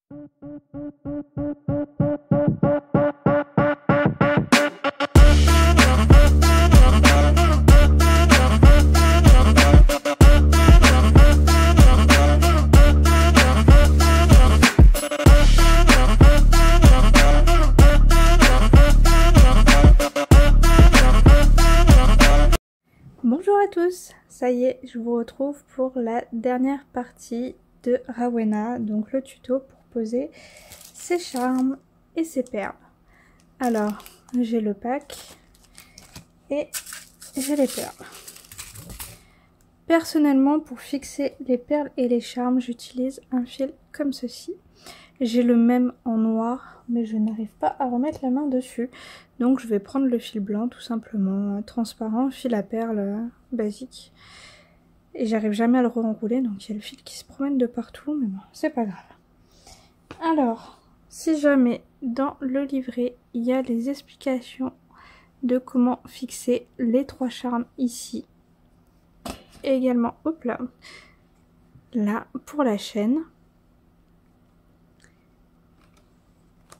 Bonjour à tous, ça y est, je vous retrouve pour la dernière partie de Rowena, donc le tuto pour poser ses charmes et ses perles. Alors, j'ai le pack et j'ai les perles. Personnellement, pour fixer les perles et les charmes, j'utilise un fil comme ceci. J'ai le même en noir, mais je n'arrive pas à remettre la main dessus. Donc je vais prendre le fil blanc, tout simplement, transparent, fil à perles basique. Et j'arrive jamais à le re-enrouler, donc il y a le fil qui se promène de partout, mais bon, c'est pas grave. Alors, si jamais dans le livret, il y a les explications de comment fixer les 3 charmes ici. Et également, hop là, pour la chaîne.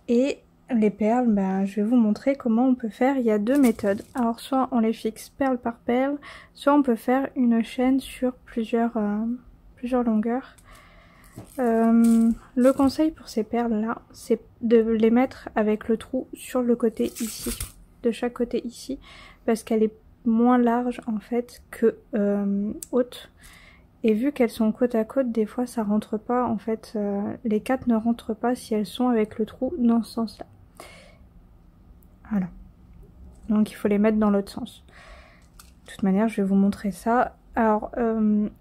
Et les perles, je vais vous montrer comment on peut faire. Il y a 2 méthodes. Alors soit on les fixe perle par perle, soit on peut faire une chaîne sur plusieurs longueurs. Le conseil pour ces perles là, c'est de les mettre avec le trou sur le côté ici, de chaque côté ici, parce qu'elle est moins large en fait que haute. Et vu qu'elles sont côte à côte, des fois ça rentre pas, en fait, les 4 ne rentrent pas si elles sont avec le trou dans ce sens-là. Voilà. Donc il faut les mettre dans l'autre sens. De toute manière, je vais vous montrer ça. Alors,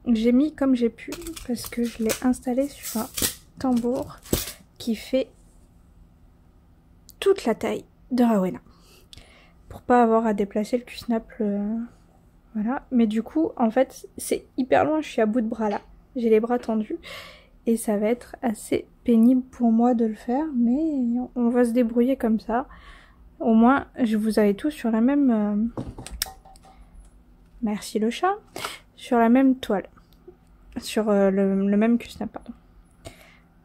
j'ai mis comme j'ai pu, parce que je l'ai installé sur un tambour qui fait toute la taille de Rowena. Pour pas avoir à déplacer le cul-snap. Voilà, mais du coup, en fait, c'est hyper loin, je suis à bout de bras là. J'ai les bras tendus et ça va être assez pénible pour moi de le faire, mais on va se débrouiller comme ça. Au moins, je vous avais tous sur la même... Merci le chat. Sur la même toile. Sur le même cul-snap, pardon.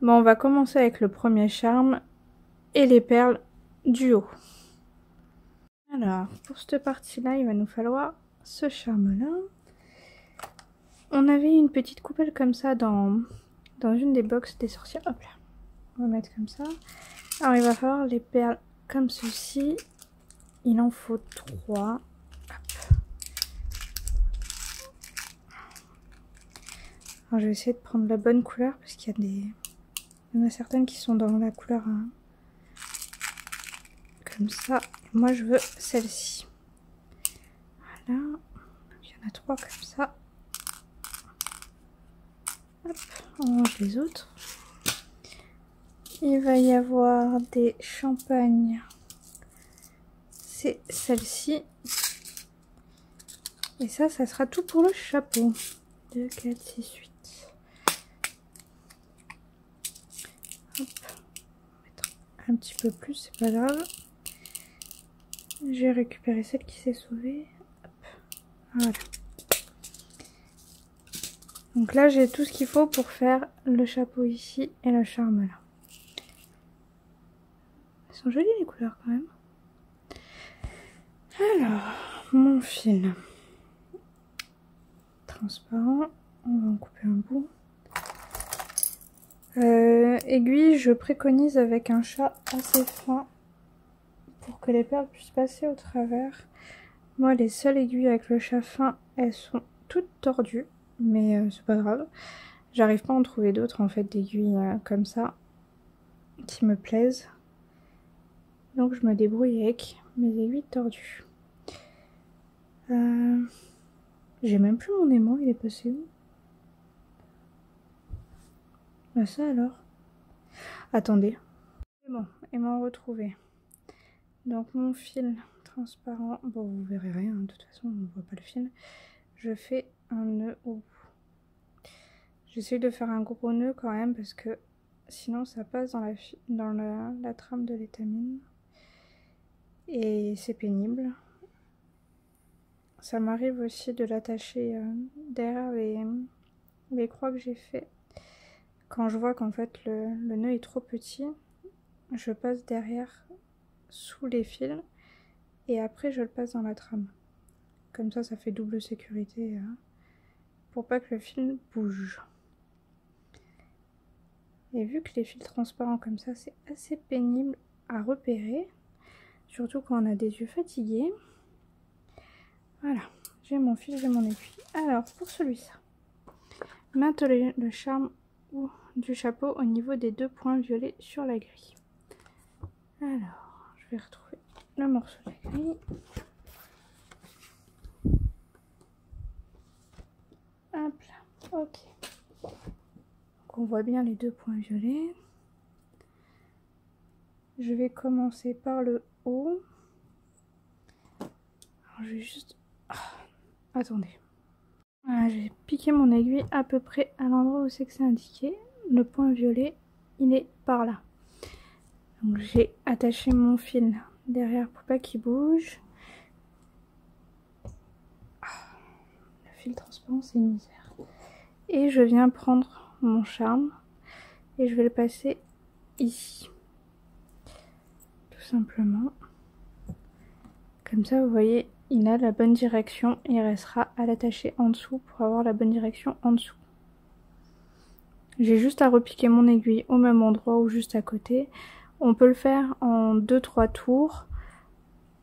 Bon, on va commencer avec le premier charme et les perles du haut. Alors, pour cette partie-là, il va nous falloir ce charme-là. On avait une petite coupelle comme ça dans une des boxes des sorcières. Hop là. On va mettre comme ça. Alors il va falloir les perles comme ceci. Il en faut 3. Hop. Alors je vais essayer de prendre la bonne couleur parce qu'il il y en a certaines qui sont dans la couleur comme ça. Moi je veux celle-ci. Voilà. Il y en a 3 comme ça. Hop, on range les autres. Il va y avoir des champagnes. C'est celle-ci. Et ça sera tout pour le chapeau. 2, 4, 6, 8. Hop. On va mettre un petit peu plus, c'est pas grave. J'ai récupéré celle qui s'est sauvée. Hop. Voilà. Donc là, j'ai tout ce qu'il faut pour faire le chapeau ici et le charme là. Elles sont jolies les couleurs quand même. Alors, mon fil transparent, on va en couper un bout. Aiguille, je préconise avec un chat assez fin pour que les perles puissent passer au travers. Moi, les seules aiguilles avec le chat fin, elles sont toutes tordues. Mais c'est pas grave. J'arrive pas à en trouver d'autres en fait d'aiguilles comme ça qui me plaisent. Donc je me débrouille avec mes aiguilles tordues. J'ai même plus mon aimant, il est passé où? Bah ça alors. Attendez. C'est bon, aimant retrouvé. Donc mon fil transparent, bon vous verrez rien, de toute façon on ne voit pas le fil. Je fais un nœud au bout. J'essaie de faire un gros nœud quand même parce que sinon ça passe dans la trame de l'étamine. Et c'est pénible. Ça m'arrive aussi de l'attacher derrière les croix que j'ai fait quand je vois qu'en fait le nœud est trop petit, je passe derrière sous les fils et après je le passe dans la trame. Comme ça fait double sécurité pour pas que le fil bouge. Et vu que les fils transparents comme ça, c'est assez pénible à repérer, surtout quand on a des yeux fatigués. Voilà, j'ai mon fil, j'ai mon aiguille. Alors pour celui-ci, maintenez le charme du chapeau au niveau des 2 points violets sur la grille. Alors, je vais retrouver le morceau de la grille. Hop là, ok. Donc on voit bien les 2 points violets. Je vais commencer par le haut. Alors, je vais juste... attendez. Voilà, j'ai piqué mon aiguille à peu près à l'endroit où c'est que c'est indiqué. Le point violet, il est par là. Donc j'ai attaché mon fil derrière pour pas qu'il bouge. Le fil transparent, c'est une misère. Et je viens prendre mon charme et je vais le passer ici. Tout simplement. Comme ça, vous voyez, il a la bonne direction et il restera à l'attacher en dessous pour avoir la bonne direction en dessous. J'ai juste à repiquer mon aiguille au même endroit ou juste à côté. On peut le faire en 2-3 tours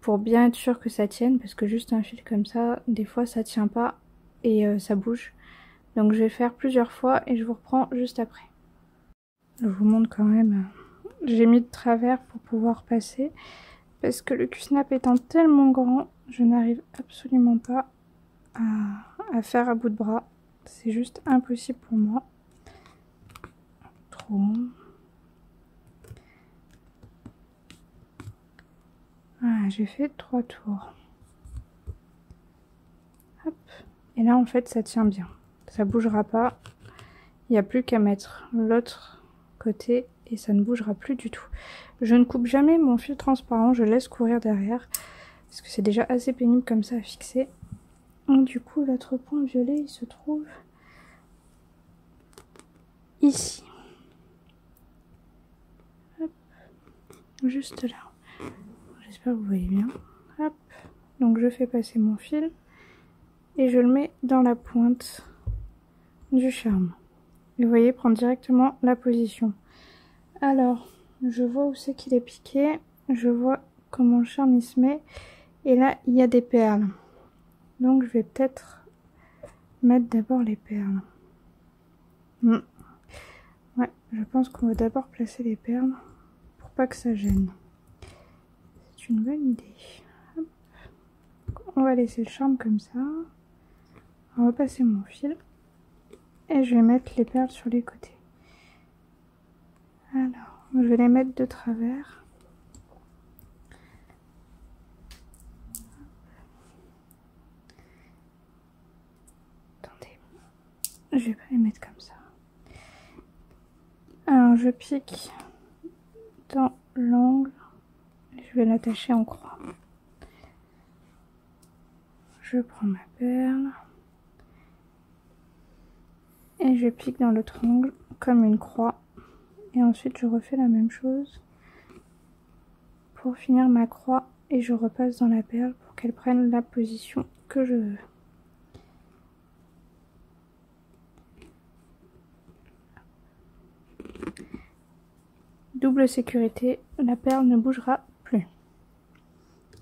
pour bien être sûr que ça tienne, parce que juste un fil comme ça, des fois ça tient pas et ça bouge. Donc je vais faire plusieurs fois et je vous reprends juste après. Je vous montre quand même, j'ai mis de travers pour pouvoir passer, parce que le Q-snap étant tellement grand, je n'arrive absolument pas à faire à bout de bras. C'est juste impossible pour moi. Trop. Voilà, j'ai fait 3 tours. Hop. Et là en fait ça tient bien. Ça bougera pas. Il n'y a plus qu'à mettre l'autre côté et ça ne bougera plus du tout. Je ne coupe jamais mon fil transparent, je laisse courir derrière. Parce que c'est déjà assez pénible comme ça à fixer. Donc, du coup l'autre point violet il se trouve ici. Hop. Juste là. J'espère que vous voyez bien. Hop. Donc je fais passer mon fil et je le mets dans la pointe du charme. Et vous voyez, prendre directement la position. Alors, je vois où c'est qu'il est piqué. Je vois comment le charme il se met. Et là, il y a des perles. Donc je vais peut-être mettre d'abord les perles. Ouais, je pense qu'on va d'abord placer les perles pour pas que ça gêne. C'est une bonne idée. Hop. On va laisser le charme comme ça. On va passer mon fil. Et je vais mettre les perles sur les côtés. Alors, je vais les mettre de travers. Attendez, je vais pas les mettre comme ça. Alors, je pique dans l'angle. Je vais l'attacher en croix. Je prends ma perle. Et je pique dans l'autre angle comme une croix. Et ensuite je refais la même chose pour finir ma croix. Et je repasse dans la perle pour qu'elle prenne la position que je veux. Double sécurité, la perle ne bougera plus.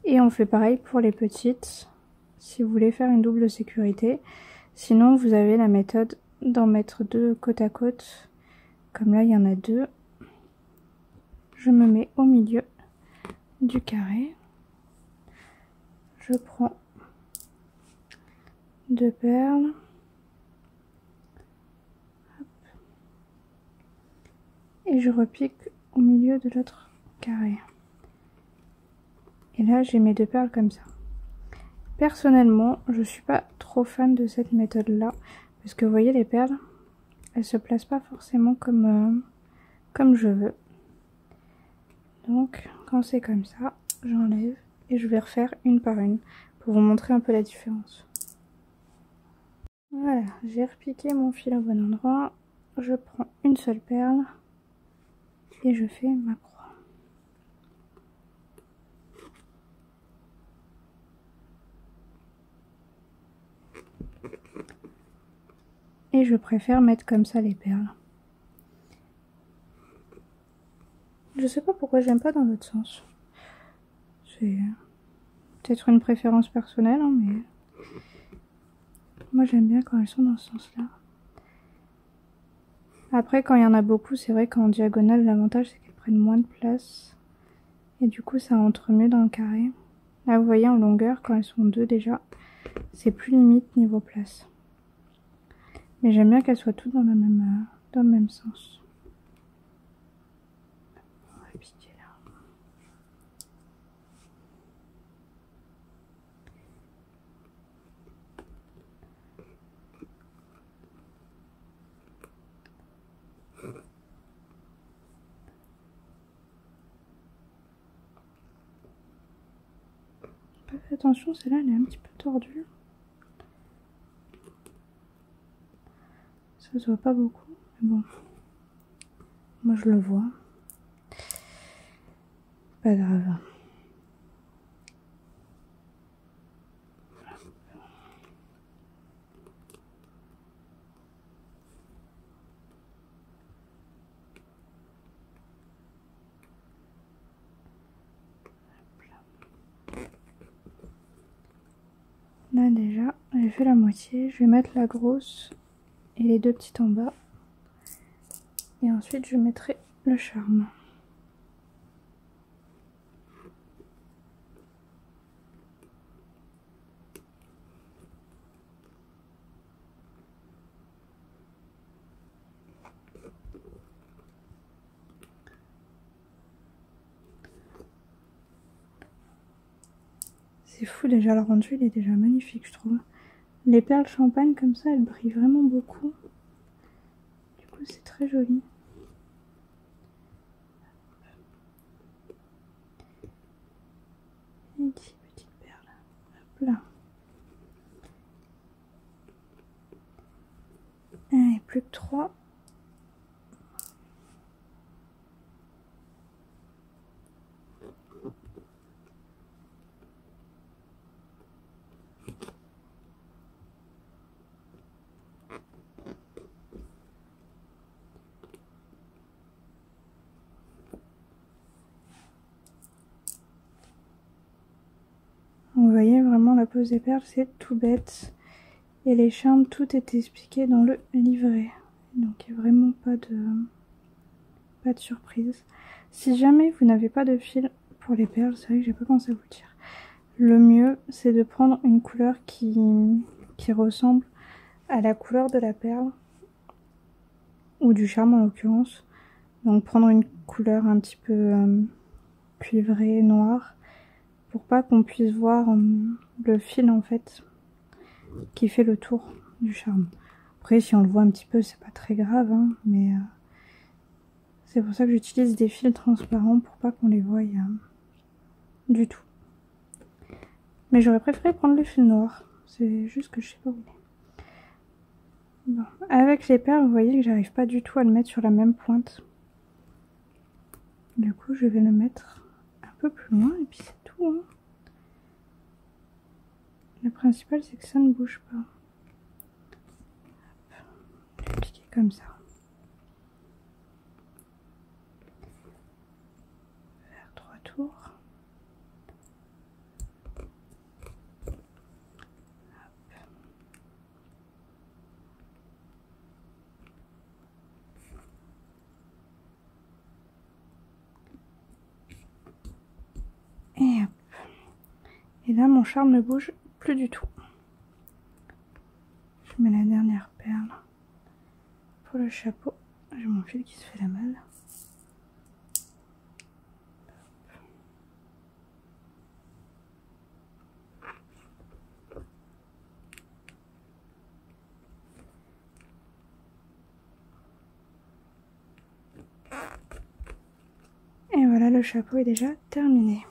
Et on fait pareil pour les petites, si vous voulez faire une double sécurité. Sinon vous avez la méthode d'en mettre 2 côte à côte. Comme là il y en a 2. Je me mets au milieu du carré. Je prends 2 perles. Hop. Et je repique au milieu de l'autre carré. Et là j'ai mes 2 perles comme ça. Personnellement, je suis pas trop fan de cette méthode là, parce que vous voyez les perles, elles se placent pas forcément comme je veux. Donc quand c'est comme ça, j'enlève et je vais refaire une par une pour vous montrer un peu la différence. Voilà, j'ai repiqué mon fil au bon endroit. je prends une seule perle et je fais ma croix. Et je préfère mettre comme ça les perles. Je sais pas pourquoi j'aime pas dans l'autre sens. C'est peut-être une préférence personnelle, hein, mais moi j'aime bien quand elles sont dans ce sens-là. Après, quand il y en a beaucoup, c'est vrai qu'en diagonale, l'avantage c'est qu'elles prennent moins de place. Et du coup, ça entre mieux dans le carré. Là, vous voyez, en longueur, quand elles sont deux déjà, c'est plus limite niveau place. Mais j'aime bien qu'elles soient toutes dans le même sens. On va piquer là. Faites attention, celle-là, elle est un petit peu tordue. Ça se voit pas beaucoup, mais bon. Moi, je le vois. Pas grave. Là déjà, j'ai fait la moitié. Je vais mettre la grosse et les deux petites en bas. Et ensuite, je mettrai le charme. C'est fou déjà, le rendu il est déjà magnifique je trouve. Les perles champagne comme ça, elles brillent vraiment beaucoup. Du coup c'est très joli. Et 10 petites perles. Hop là. Et plus que 3. Vous voyez vraiment la pose des perles, c'est tout bête. Et les charmes, tout est expliqué dans le livret. Donc il n'y a vraiment pas de surprise. Si jamais vous n'avez pas de fil pour les perles, c'est vrai que j'ai pas pensé à vous le dire. Le mieux, c'est de prendre une couleur qui ressemble à la couleur de la perle, ou du charme en l'occurrence. Donc prendre une couleur un petit peu cuivrée, noire, pour pas qu'on puisse voir le fil en fait qui fait le tour du charme. Après si on le voit un petit peu c'est pas très grave hein, mais c'est pour ça que j'utilise des fils transparents pour pas qu'on les voie du tout. Mais j'aurais préféré prendre le fil noir, c'est juste que je sais pas où il est. Bon. Avec les perles vous voyez que j'arrive pas du tout à le mettre sur la même pointe. Du coup je vais le mettre un peu plus loin et puis c'est tout hein. Le principal c'est que ça ne bouge pas. Je vais appliquer comme ça. Faire 3 tours. Et hop. Et là mon charme ne bouge plus du tout. Je mets la dernière perle pour le chapeau. J'ai mon fil qui se fait la malle. Et voilà, le chapeau est déjà terminé.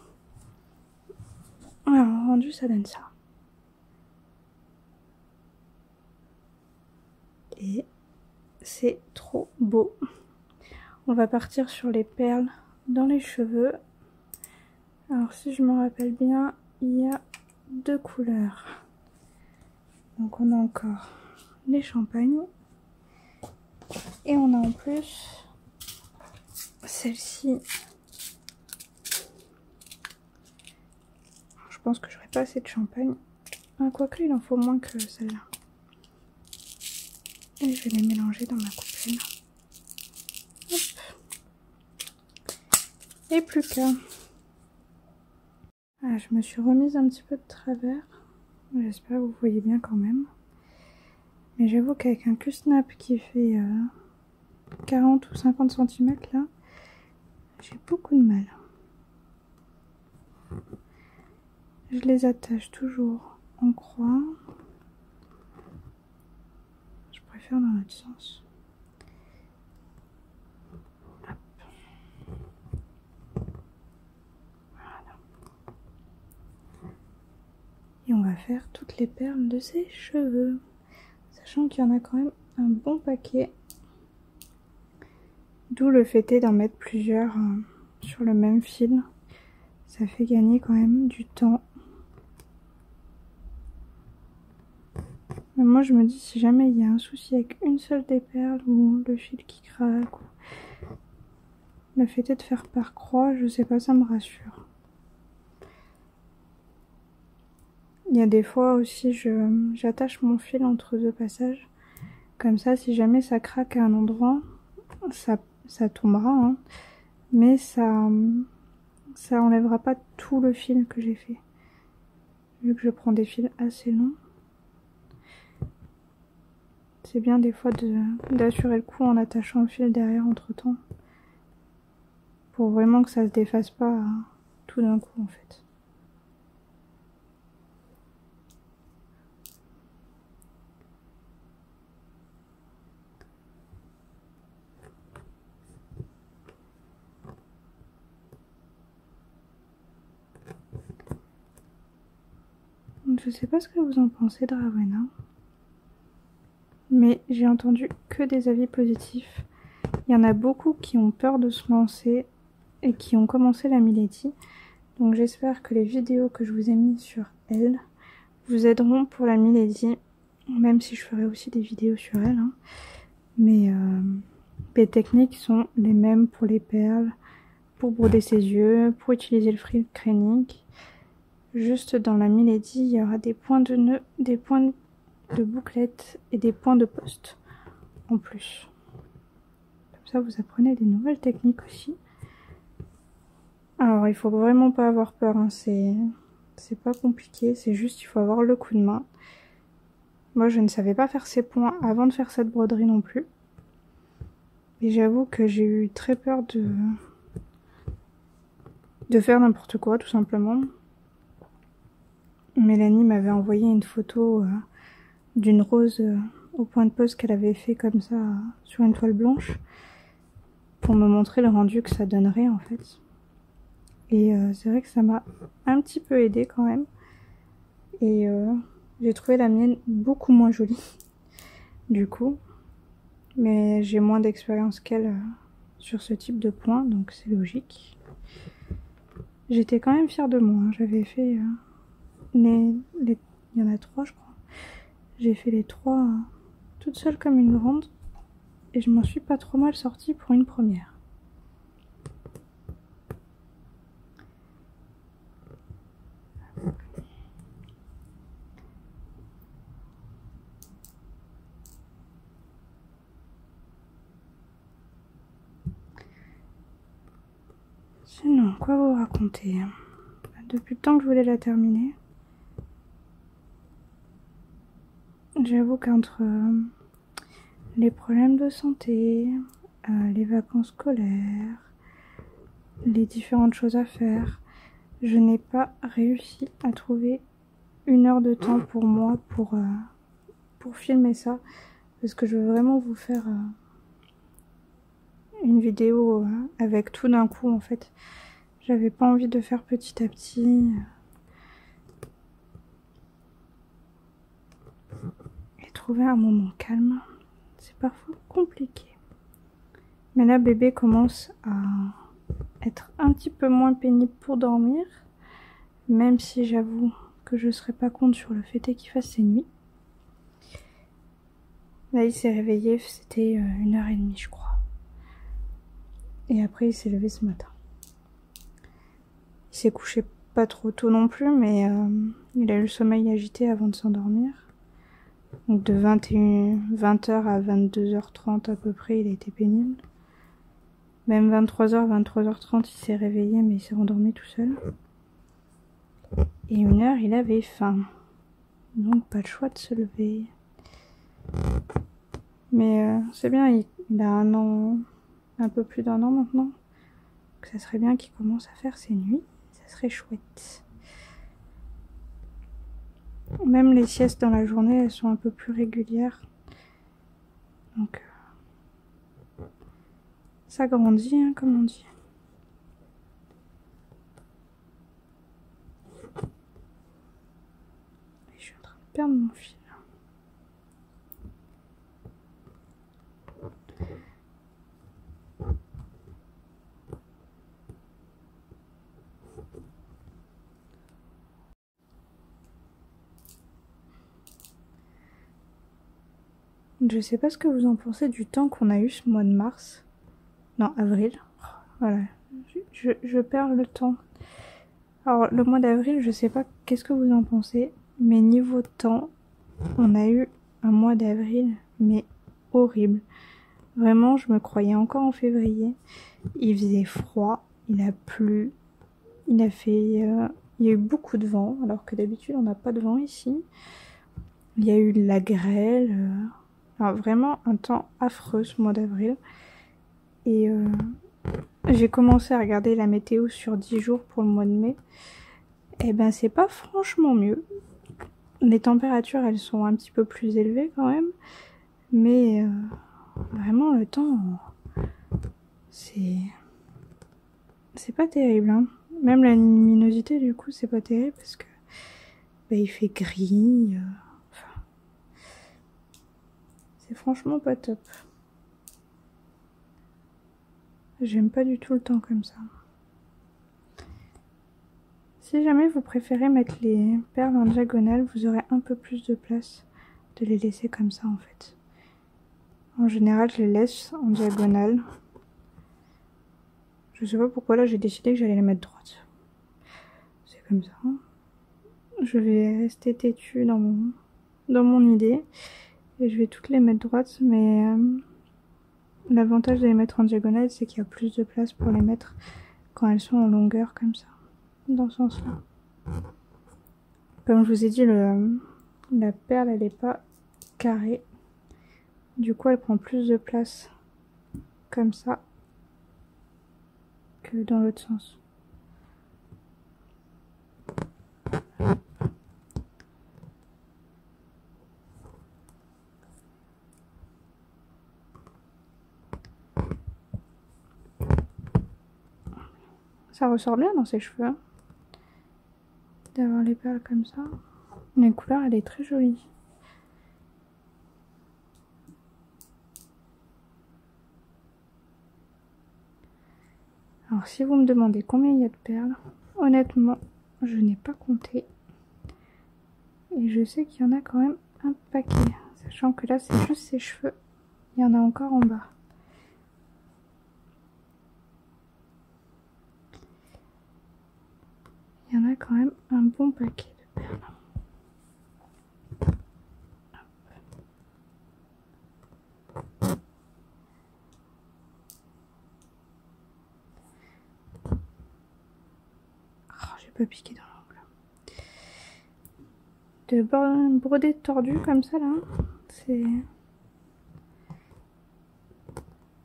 Alors, en rendu, ça donne ça. Et c'est trop beau. On va partir sur les perles dans les cheveux. Alors si je me rappelle bien, il y a 2 couleurs. Donc on a encore les champagnes. Et on a en plus celle-ci. Je pense que j'aurai pas assez de champagne. Ah, quoique il en faut moins que celle-là. Et je vais les mélanger dans ma coupelle. Hop. Et plus qu'à. Ah, je me suis remise un petit peu de travers. J'espère que vous voyez bien quand même. Mais j'avoue qu'avec un Q-snap qui fait 40 ou 50 cm là, j'ai beaucoup de mal. Je les attache toujours en croix. Je préfère dans l'autre sens. Hop. Voilà. Et on va faire toutes les perles de ses cheveux. Sachant qu'il y en a quand même un bon paquet. D'où le fait d'en mettre plusieurs sur le même fil. Ça fait gagner quand même du temps. Mais moi je me dis si jamais il y a un souci avec une seule des perles ou le fil qui craque, ou le fait de faire par croix, je sais pas, ça me rassure. Il y a des fois aussi j'attache mon fil entre 2 passages. Comme ça si jamais ça craque à un endroit, ça tombera, hein, mais ça enlèvera pas tout le fil que j'ai fait. Vu que je prends des fils assez longs. C'est bien des fois d'assurer le coup en attachant le fil derrière entre temps. Pour vraiment que ça se défasse pas tout d'un coup en fait. Je sais pas ce que vous en pensez de Rowena. Mais j'ai entendu que des avis positifs. Il y en a beaucoup qui ont peur de se lancer et qui ont commencé la Milady. Donc j'espère que les vidéos que je vous ai mises sur elle vous aideront pour la Milady. Même si je ferai aussi des vidéos sur elle. Hein. Mais les techniques sont les mêmes pour les perles, pour broder ses yeux, pour utiliser le fil crénique. Juste dans la Milady, il y aura des points de nœud, des points de bouclette et des points de poste en plus. Comme ça, vous apprenez des nouvelles techniques aussi. Alors, il faut vraiment pas avoir peur, hein. C'est pas compliqué, c'est juste il faut avoir le coup de main. Moi, je ne savais pas faire ces points avant de faire cette broderie non plus. Et j'avoue que j'ai eu très peur de faire n'importe quoi, tout simplement. Mélanie m'avait envoyé une photo d'une rose au point de pose qu'elle avait fait comme ça sur une toile blanche pour me montrer le rendu que ça donnerait en fait. Et c'est vrai que ça m'a un petit peu aidé quand même. Et j'ai trouvé la mienne beaucoup moins jolie du coup. Mais j'ai moins d'expérience qu'elle sur ce type de point, donc c'est logique. J'étais quand même fière de moi, hein. J'avais fait il y en a 3 je crois. J'ai fait les 3 toute seule comme une grande. Et je m'en suis pas trop mal sortie pour une première. Sinon, quoi vous raconter? Depuis le temps que je voulais la terminer. J'avoue qu'entre les problèmes de santé, les vacances scolaires, les différentes choses à faire, je n'ai pas réussi à trouver 1 heure de temps pour moi pour filmer ça. Parce que je veux vraiment vous faire une vidéo avec tout d'un coup en fait. J'avais pas envie de faire petit à petit. Et trouver un moment calme, c'est parfois compliqué. Mais là, bébé commence à être un petit peu moins pénible pour dormir, même si j'avoue que je serais pas contre sur le fait qu'il fasse ses nuits. Là, il s'est réveillé, c'était 1h30 je crois. Et après, il s'est levé ce matin. Il s'est couché pas trop tôt non plus, mais il a eu le sommeil agité avant de s'endormir. Donc de 20h à 22h30 à peu près, il a été pénible. Même 23h, 23h30, il s'est réveillé, mais il s'est rendormi tout seul. Et 1h, il avait faim. Donc pas le choix de se lever. Mais c'est bien, il a 1 an, un peu plus d'1 an maintenant. Donc ça serait bien qu'il commence à faire ses nuits. Ça serait chouette. Même les siestes dans la journée, elles sont un peu plus régulières. Donc ça grandit, hein, comme on dit. Et je suis en train de perdre mon fil. Je sais pas ce que vous en pensez du temps qu'on a eu ce mois de mars. Non, avril. Voilà. Je perds le temps. Alors, le mois d'avril, je sais pas qu'est-ce que vous en pensez. Mais niveau temps, on a eu un mois d'avril, mais horrible. Vraiment, je me croyais encore en février. Il faisait froid, il a plu, il a y a eu beaucoup de vent, alors que d'habitude on n'a pas de vent ici. Il y a eu de la grêle. Alors vraiment un temps affreux ce mois d'avril. Et j'ai commencé à regarder la météo sur 10 jours pour le mois de mai. Et ben c'est pas franchement mieux. Les températures elles sont un petit peu plus élevées quand même. Mais vraiment le temps, c'est pas terrible. Hein. Même la luminosité du coup c'est pas terrible parce que il fait gris. Enfin, c'est franchement pas top. J'aime pas du tout le temps comme ça. Si jamais vous préférez mettre les perles en diagonale, vous aurez un peu plus de place de les laisser comme ça en fait. En général, je les laisse en diagonale. Je sais pas pourquoi là j'ai décidé que j'allais les mettre droites. C'est comme ça. Je vais rester têtue dans mon idée. Et je vais toutes les mettre droites, mais l'avantage de les mettre en diagonale, c'est qu'il y a plus de place pour les mettre quand elles sont en longueur comme ça. Dans ce sens-là. Comme je vous ai dit, la perle, elle est pas carrée. Du coup, elle prend plus de place comme ça que dans l'autre sens. Ça ressort bien dans ses cheveux. Hein, d'avoir les perles comme ça. La couleur, elle est très jolie. Alors si vous me demandez combien il y a de perles, honnêtement, je n'ai pas compté. Et je sais qu'il y en a quand même un paquet. Sachant que là, c'est juste ses cheveux. Il y en a encore en bas. Il y en a quand même un bon paquet de perles. Oh, j'ai pas piqué dans l'ongle. De broder tordu comme ça là, c'est...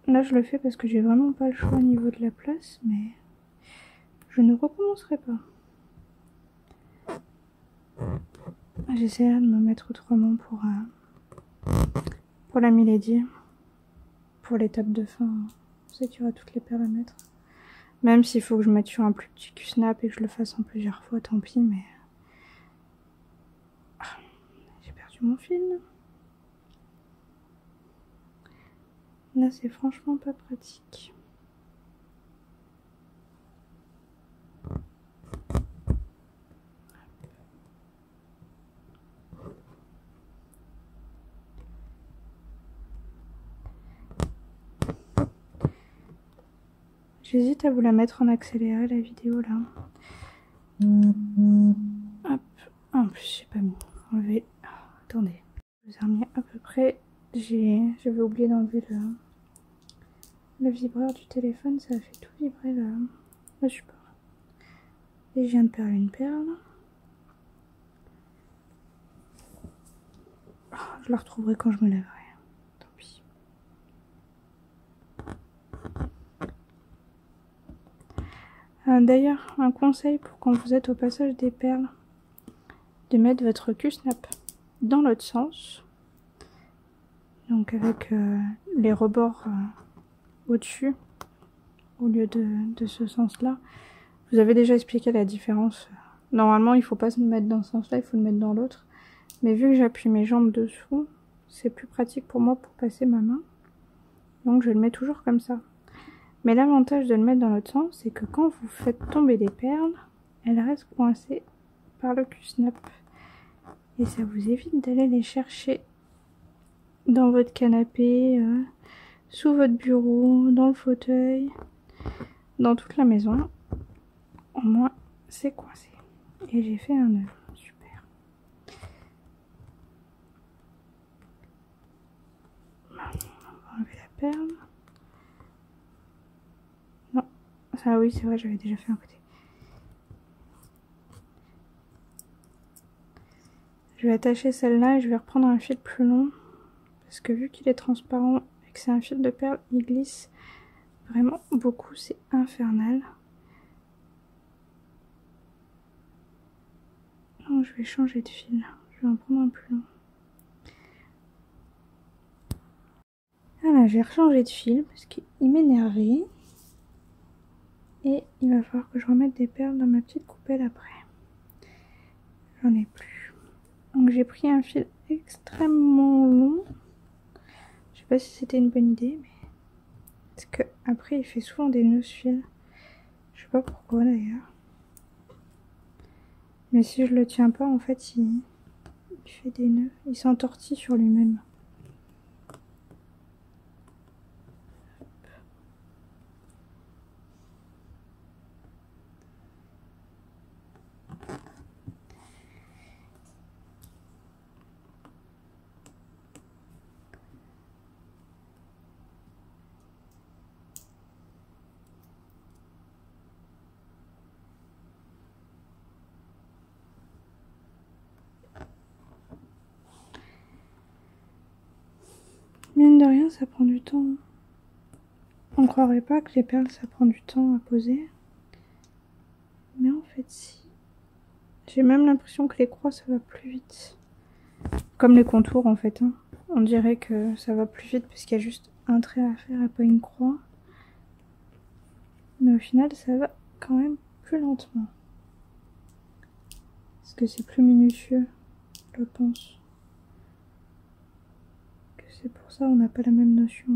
Là je le fais parce que j'ai vraiment pas le choix au niveau de la place, mais je ne recommencerai pas. J'essaierai de me mettre autrement pour la Milady. Pour l'étape de fin, je sais qu'il y aura toutes les perles à mettre. Même s'il faut que je mette sur un plus petit Q-snap et que je le fasse en plusieurs fois, tant pis, mais... J'ai perdu mon fil. Là, c'est franchement pas pratique. J'hésite à vous la mettre en accéléré, la vidéo, là. Hop. En plus, j'ai pas mis. Enlever. Attendez. Je vous ai remis à peu près. J'avais oublié d'enlever le vibreur du téléphone. Ça a fait tout vibrer le support. Et je viens de perdre une perle. Je la retrouverai quand je me lèverai. Tant pis. D'ailleurs, un conseil pour quand vous êtes au passage des perles, de mettre votre Q-snap dans l'autre sens. Donc avec les rebords au-dessus, au lieu de ce sens-là. Vous avez déjà expliqué la différence. Normalement, il ne faut pas se mettre dans ce sens-là, il faut le mettre dans l'autre. Mais vu que j'appuie mes jambes dessous, c'est plus pratique pour moi pour passer ma main. Donc je le mets toujours comme ça. Mais l'avantage de le mettre dans l'autre sens, c'est que quand vous faites tomber des perles, elles restent coincées par le Q-snap. Et ça vous évite d'aller les chercher dans votre canapé, sous votre bureau, dans le fauteuil, dans toute la maison. Au moins, c'est coincé. Et j'ai fait un nœud. Super. On va enlever la perle. Non, ça oui, c'est vrai, j'avais déjà fait un côté. Je vais attacher celle-là et je vais reprendre un fil plus long. Parce que vu qu'il est transparent et que c'est un fil de perle, il glisse vraiment beaucoup. C'est infernal. Donc je vais changer de fil. Je vais en prendre un plus long. Voilà, j'ai rechangé de fil parce qu'il m'énervait. Et il va falloir que je remette des perles dans ma petite coupelle après. J'en ai plus. Donc j'ai pris un fil extrêmement long. Je sais pas si c'était une bonne idée, mais parce que après il fait souvent des nœuds ce fil. Je sais pas pourquoi d'ailleurs. Mais si je le tiens pas, en fait, il fait des nœuds. Il s'entortille sur lui-même. Mine de rien, ça prend du temps. On croirait pas que les perles, ça prend du temps à poser. Mais en fait, si. J'ai même l'impression que les croix, ça va plus vite. Comme les contours, en fait. Hein. On dirait que ça va plus vite parce qu'il y a juste un trait à faire et pas une croix. Mais au final, ça va quand même plus lentement. Parce que c'est plus minutieux, je pense. C'est pour ça qu'on n'a pas la même notion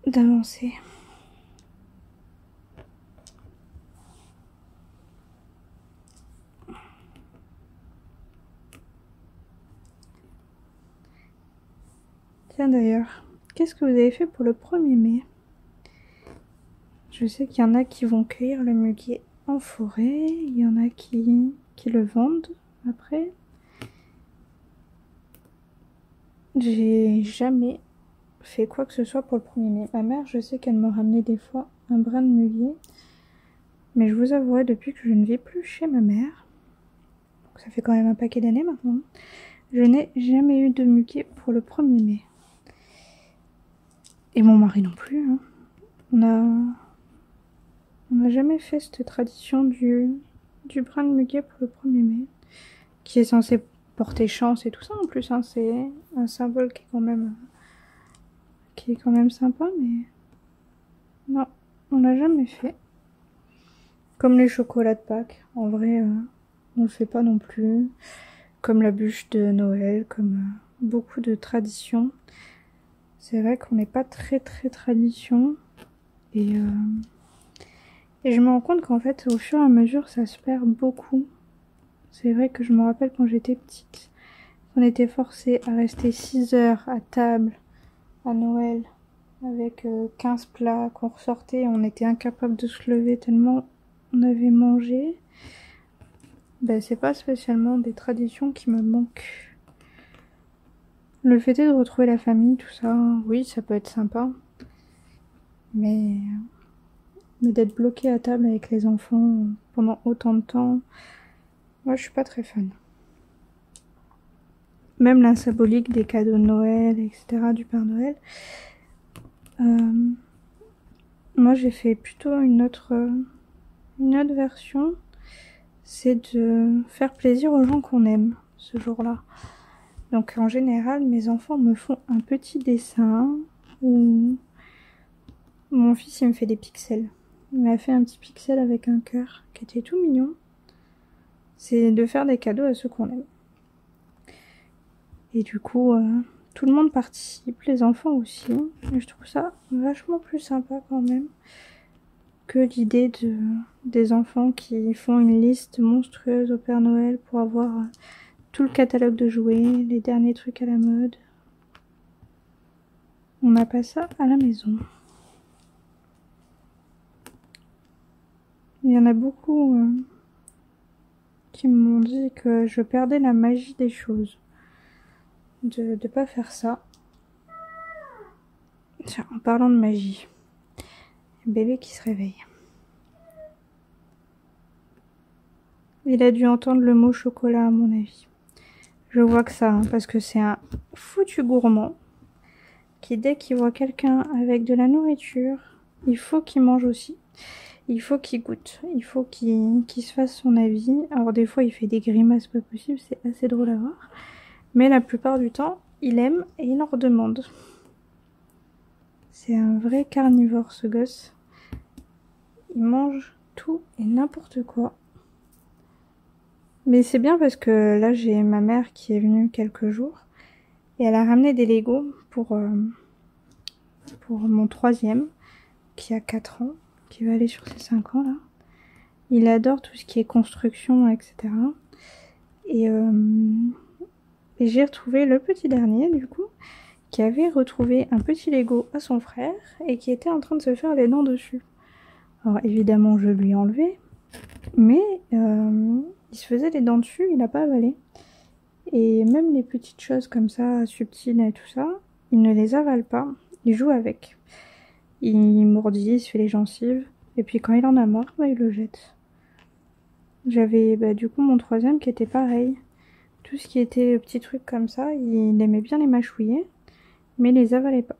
d'avancée. Tiens d'ailleurs, qu'est-ce que vous avez fait pour le 1er mai? Je sais qu'il y en a qui vont cueillir le muguet en forêt, il y en a qui le vendent après. J'ai jamais fait quoi que ce soit pour le 1er mai. Ma mère, je sais qu'elle me ramenait des fois un brin de muguet. Mais je vous avouerai, depuis que je ne vis plus chez ma mère, donc ça fait quand même un paquet d'années maintenant, je n'ai jamais eu de muguet pour le 1er mai. Et mon mari non plus. Hein. On n'a jamais fait cette tradition du brin de muguet pour le 1er mai, qui est censé porter chance et tout ça en plus. Hein. C'est un symbole qui est quand même sympa, mais non, on l'a jamais fait. Comme les chocolats de Pâques, en vrai, on le fait pas non plus. Comme la bûche de Noël, comme beaucoup de traditions. C'est vrai qu'on n'est pas très tradition. Et je me rends compte qu'en fait, au fur et à mesure, ça se perd beaucoup. C'est vrai que je me rappelle quand j'étais petite, on était forcés à rester 6 heures à table à Noël avec 15 plats qu'on ressortait. On était incapable de se lever tellement on avait mangé. Ben, c'est pas spécialement des traditions qui me manquent. Le fait est de retrouver la famille, tout ça, oui, ça peut être sympa. Mais d'être bloqué à table avec les enfants pendant autant de temps, moi je suis pas très fan. Même la symbolique des cadeaux de Noël, etc., du Père Noël. Moi j'ai fait plutôt une autre version. C'est de faire plaisir aux gens qu'on aime ce jour-là. Donc en général, mes enfants me font un petit dessin ou mon fils il me fait des pixels. Il m'a fait un petit pixel avec un cœur qui était tout mignon. C'est de faire des cadeaux à ceux qu'on aime. Et du coup, tout le monde participe, les enfants aussi. Et je trouve ça vachement plus sympa quand même que l'idée des enfants qui font une liste monstrueuse au Père Noël pour avoir tout le catalogue de jouets, les derniers trucs à la mode. On n'a pas ça à la maison. Il y en a beaucoup qui m'ont dit que je perdais la magie des choses. De ne pas faire ça. Tiens, en parlant de magie. Bébé qui se réveille. Il a dû entendre le mot chocolat à mon avis. Je vois que ça, hein, parce que c'est un foutu gourmand qui dès qu'il voit quelqu'un avec de la nourriture, il faut qu'il mange aussi. Il faut qu'il goûte. Il faut qu'il se fasse son avis. Alors des fois il fait des grimaces pas possibles, c'est assez drôle à voir. Mais la plupart du temps, il aime et il en redemande. C'est un vrai carnivore ce gosse. Il mange tout et n'importe quoi. Mais c'est bien parce que là j'ai ma mère qui est venue quelques jours et elle a ramené des Lego pour mon troisième qui a 4 ans, qui va aller sur ses 5 ans là. Il adore tout ce qui est construction, etc. Et j'ai retrouvé le petit dernier du coup qui avait retrouvé un petit Lego à son frère et qui était en train de se faire les dents dessus. Alors évidemment je lui ai enlevé, mais il se faisait les dents dessus, il n'a pas avalé. Et même les petites choses comme ça, subtiles et tout ça, il ne les avale pas, il joue avec. Il mordit, il se fait les gencives, et puis quand il en a marre, bah, il le jette. J'avais du coup mon troisième qui était pareil. Tout ce qui était petits trucs comme ça, il aimait bien les mâchouiller, mais il les avalait pas.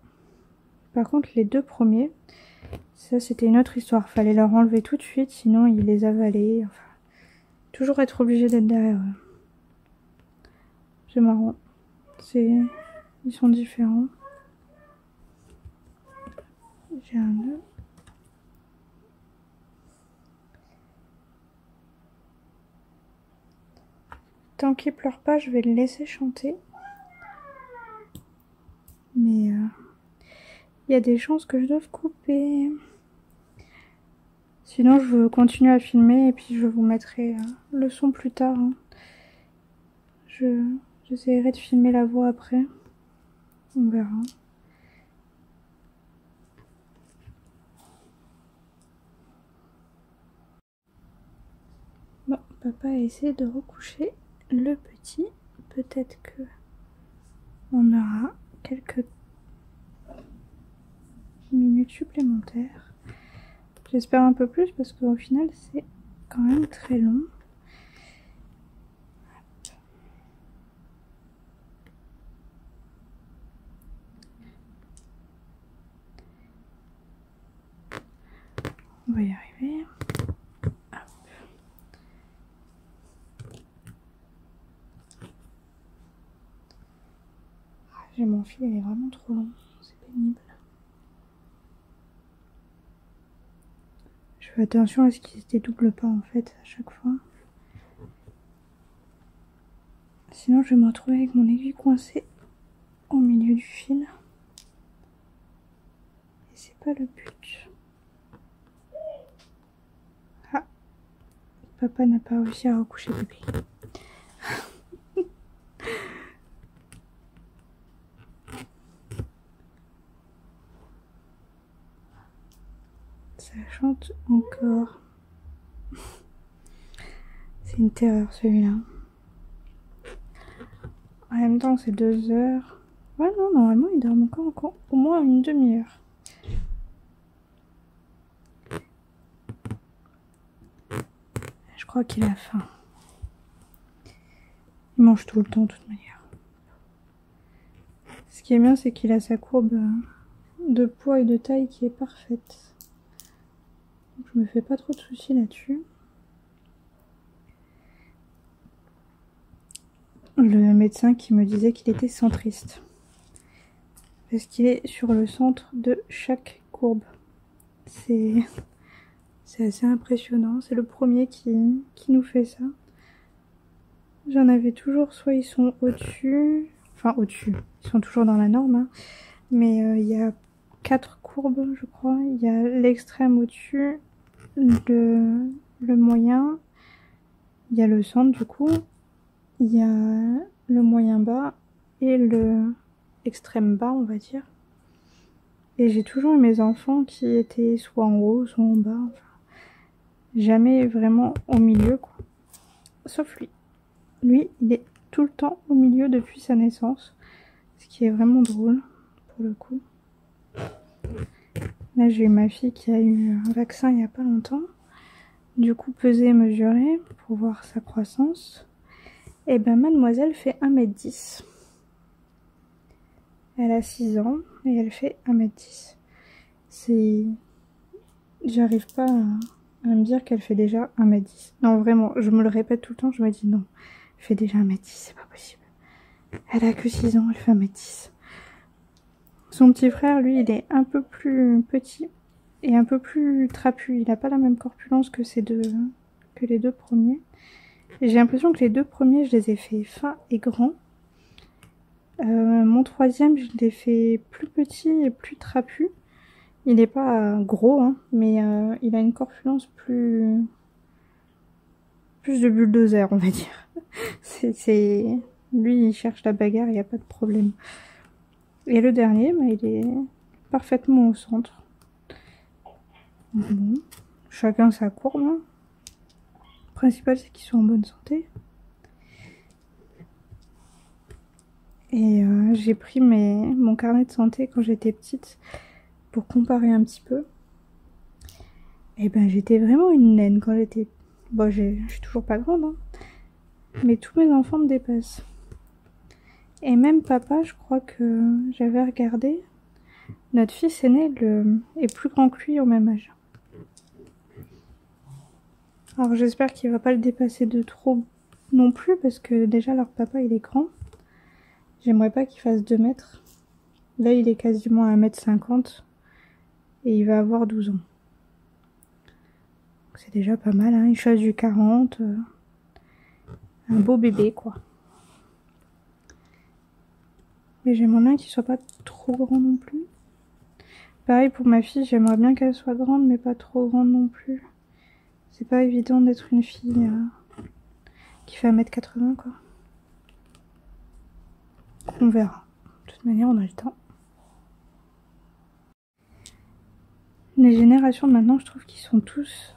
Par contre les 2 premiers, ça c'était une autre histoire, fallait leur enlever tout de suite, sinon ils les avalaient, enfin... Toujours être obligé d'être derrière eux. C'est marrant. Ils sont différents. J'ai un œuf. Tant qu'il pleure pas, je vais le laisser chanter. Mais il y a des chances que je doive couper. Sinon, je continue à filmer et puis je vous mettrai le son plus tard. Hein. J'essaierai de filmer la voix après. On verra. Bon, papa a essayé de recoucher le petit. Peut-être que on aura quelques minutes supplémentaires. J'espère un peu plus parce qu'au final c'est quand même très long. On va y arriver. J'ai mon fil, il est vraiment trop long, c'est pénible. Je fais attention à ce qu'il se dédouble pas en fait à chaque fois. Sinon je vais me retrouver avec mon aiguille coincée au milieu du fil. pas le but. Ah, papa n'a pas réussi à recoucher bébé. Ça chante encore. C'est une terreur celui-là. En même temps, c'est 2 heures. Ouais, non, normalement, il dort encore au moins une demi-heure. Je crois qu'il a faim. Il mange tout le temps, de toute manière. Ce qui est bien, c'est qu'il a sa courbe de poids et de taille qui est parfaite. Donc, je me fais pas trop de soucis là-dessus. Le médecin qui me disait qu'il était centriste. Parce qu'il est sur le centre de chaque courbe. C'est assez impressionnant. C'est le premier qui nous fait ça. J'en avais toujours, soit ils sont au-dessus, enfin au-dessus, ils sont toujours dans la norme, hein. Mais il y a 4 courbes, je crois. Il y a l'extrême au-dessus, le moyen, il y a le centre du coup, il y a le moyen bas et le extrême bas, on va dire. Et j'ai toujours eu mes enfants qui étaient soit en haut, soit en bas, enfin, jamais vraiment au milieu, quoi. Sauf lui. Lui, il est tout le temps au milieu depuis sa naissance, ce qui est vraiment drôle, pour le coup. Là, j'ai eu ma fille qui a eu un vaccin il n'y a pas longtemps. Du coup, peser et mesurer pour voir sa croissance. Et ben, mademoiselle fait 1m10. Elle a 6 ans et elle fait 1m10. J'arrive pas à me dire qu'elle fait déjà 1m10. Non, vraiment, je me le répète tout le temps, je me dis non. Elle fait déjà 1m10, c'est pas possible. Elle a que 6 ans, elle fait 1m10. Son petit frère, lui, il est un peu plus petit et un peu plus trapu. Il n'a pas la même corpulence que les 2 premiers. Et j'ai l'impression que les 2 premiers, je les ai fait fins et grands. Mon troisième, je l'ai fait plus petit et plus trapu. Il n'est pas gros, hein, mais il a une corpulence plus de bulldozer, on va dire. Lui, il cherche la bagarre, il n'y a pas de problème. Et le dernier, bah, il est parfaitement au centre. Bon, chacun sa courbe, hein. Le principal, c'est qu'ils soient en bonne santé. Et j'ai pris mon carnet de santé quand j'étais petite pour comparer un petit peu. Et ben, j'étais vraiment une naine quand j'étais... Bon, je suis toujours pas grande, hein. Mais tous mes enfants me dépassent. Et même papa, je crois que j'avais regardé, notre fils aîné est plus grand que lui au même âge. Alors j'espère qu'il va pas le dépasser de trop non plus, parce que déjà leur papa il est grand. J'aimerais pas qu'il fasse 2 mètres. Là il est quasiment à 1m50 et il va avoir 12 ans. C'est déjà pas mal, hein. Il chasse du 40. Un beau bébé quoi. Mais j'aimerais bien qu'il soit pas trop grand non plus. Pareil pour ma fille, j'aimerais bien qu'elle soit grande mais pas trop grande non plus. C'est pas évident d'être une fille qui fait 1m80 quoi. On verra. De toute manière, on a le temps. Les générations de maintenant, je trouve qu'ils sont tous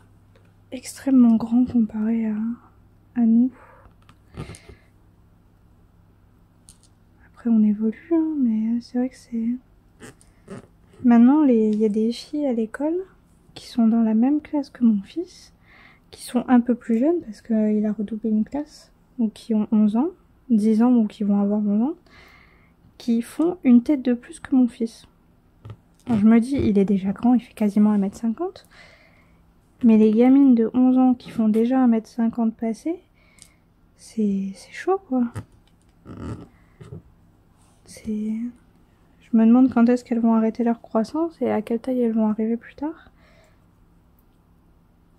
extrêmement grands comparés à nous. Après, on évolue, hein, mais c'est vrai que c'est... Maintenant, il y a des filles à l'école qui sont dans la même classe que mon fils, qui sont un peu plus jeunes parce qu'il a redoublé une classe, donc qui ont 11 ans, 10 ans ou qui vont avoir 11 ans, qui font une tête de plus que mon fils. Alors je me dis, il est déjà grand, il fait quasiment 1m50, mais les gamines de 11 ans qui font déjà 1m50 passé, c'est chaud quoi. Je me demande quand est-ce qu'elles vont arrêter leur croissance et à quelle taille elles vont arriver plus tard.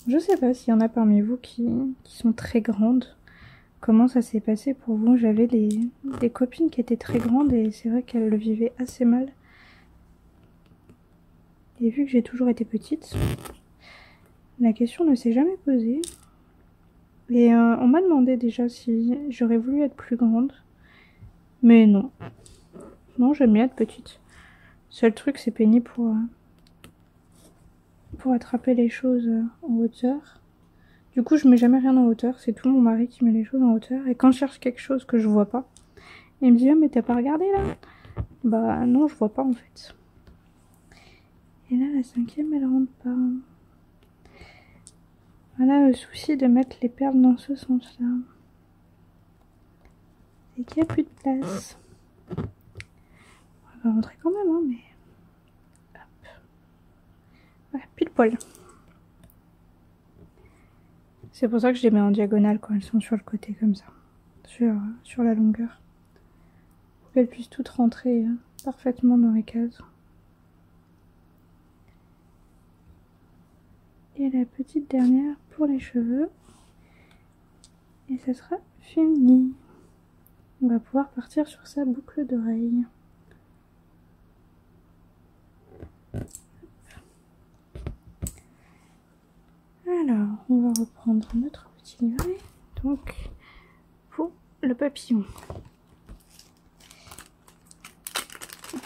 Je sais pas s'il y en a parmi vous qui sont très grandes. Comment ça s'est passé pour vous? J'avais des copines qui étaient très grandes et c'est vrai qu'elles le vivaient assez mal. Et vu que j'ai toujours été petite, la question ne s'est jamais posée. Et on m'a demandé déjà si j'aurais voulu être plus grande. Mais non. Non, j'aime bien être petite. Seul truc, c'est pénible pour attraper les choses en hauteur. Du coup, je mets jamais rien en hauteur. C'est tout mon mari qui met les choses en hauteur. Et quand je cherche quelque chose que je vois pas, il me dit « Oh, mais t'as pas regardé là ?» Bah non, je vois pas en fait. Et là, la cinquième, elle rentre pas. Voilà le souci de mettre les perles dans ce sens-là. C'est qu'il n'y a plus de place. On va rentrer quand même, hein, mais... Hop. Voilà, pile poil. C'est pour ça que je les mets en diagonale quand elles sont sur le côté, comme ça. Sur la longueur. Pour qu'elles puissent toutes rentrer parfaitement dans les cases. Et la petite dernière pour les cheveux. Et ça sera fini. On va pouvoir partir sur sa boucle d'oreille. Alors, on va reprendre notre petit livret. Donc, pour le papillon.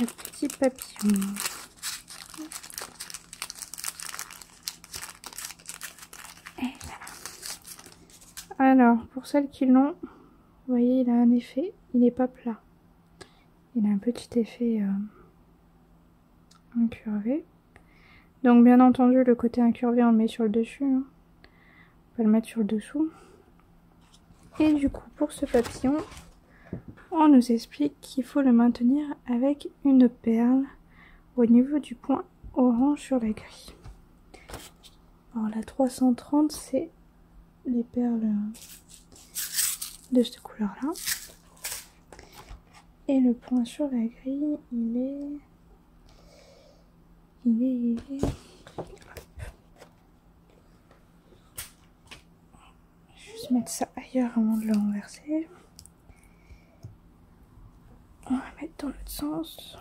Le petit papillon. Et voilà. Alors, pour celles qui l'ont, vous voyez, il a un effet, il n'est pas plat. Il a un petit effet incurvé. Donc bien entendu, le côté incurvé, on le met sur le dessus. Hein. On va le mettre sur le dessous. Et du coup, pour ce papillon, on nous explique qu'il faut le maintenir avec une perle au niveau du point orange sur la grille. Alors la 330, c'est les perles de cette couleur-là. Et le point sur la grille, il est... Je vais juste mettre ça ailleurs avant de le renverser. On va mettre dans l'autre sens.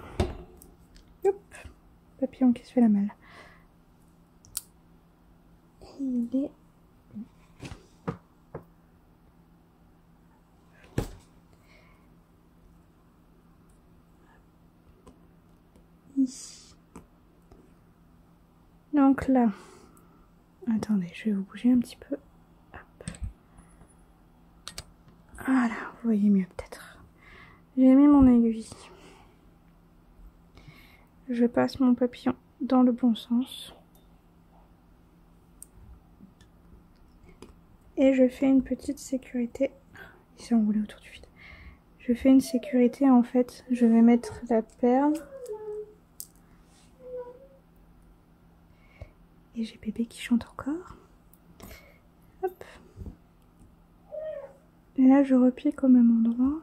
Hop, papillon qui se fait la malle. Et il est... ici. Donc là, attendez, je vais vous bouger un petit peu. Hop. Voilà, vous voyez mieux peut-être. J'ai mis mon aiguille. Je passe mon papillon dans le bon sens. Et je fais une petite sécurité. Il s'est enroulé autour du fil. Je fais une sécurité en fait. Je vais mettre la perle. Et j'ai bébé qui chante encore. Hop. Et là, je repique au même endroit.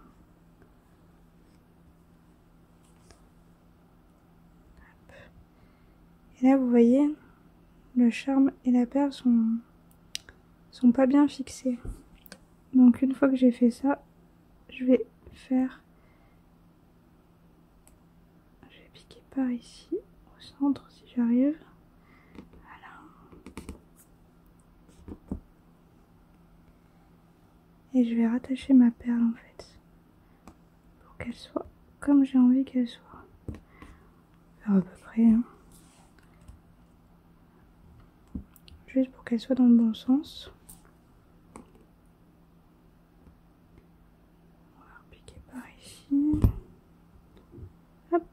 Hop. Et là, vous voyez, le charme et la perle sont pas bien fixés. Donc, une fois que j'ai fait ça, je vais faire... Je vais piquer par ici, au centre, si j'arrive. Et je vais rattacher ma perle en fait, pour qu'elle soit comme j'ai envie qu'elle soit. Faire à peu près, hein. Juste pour qu'elle soit dans le bon sens. On va repiquer par ici. Hop.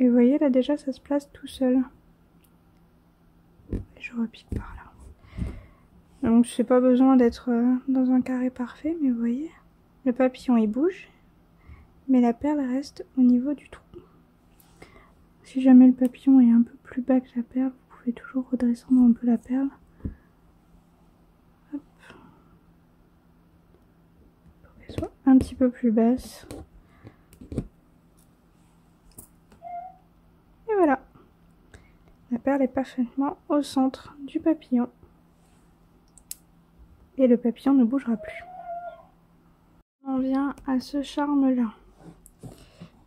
Et vous voyez là déjà ça se place tout seul. Et je repique par là. Donc c'est pas besoin d'être dans un carré parfait, mais vous voyez, le papillon il bouge, mais la perle reste au niveau du trou. Si jamais le papillon est un peu plus bas que la perle, vous pouvez toujours redescendre un peu la perle. Hop. Pour qu'elle soit un petit peu plus basse. Et voilà. La perle est parfaitement au centre du papillon. Et le papillon ne bougera plus. On vient à ce charme là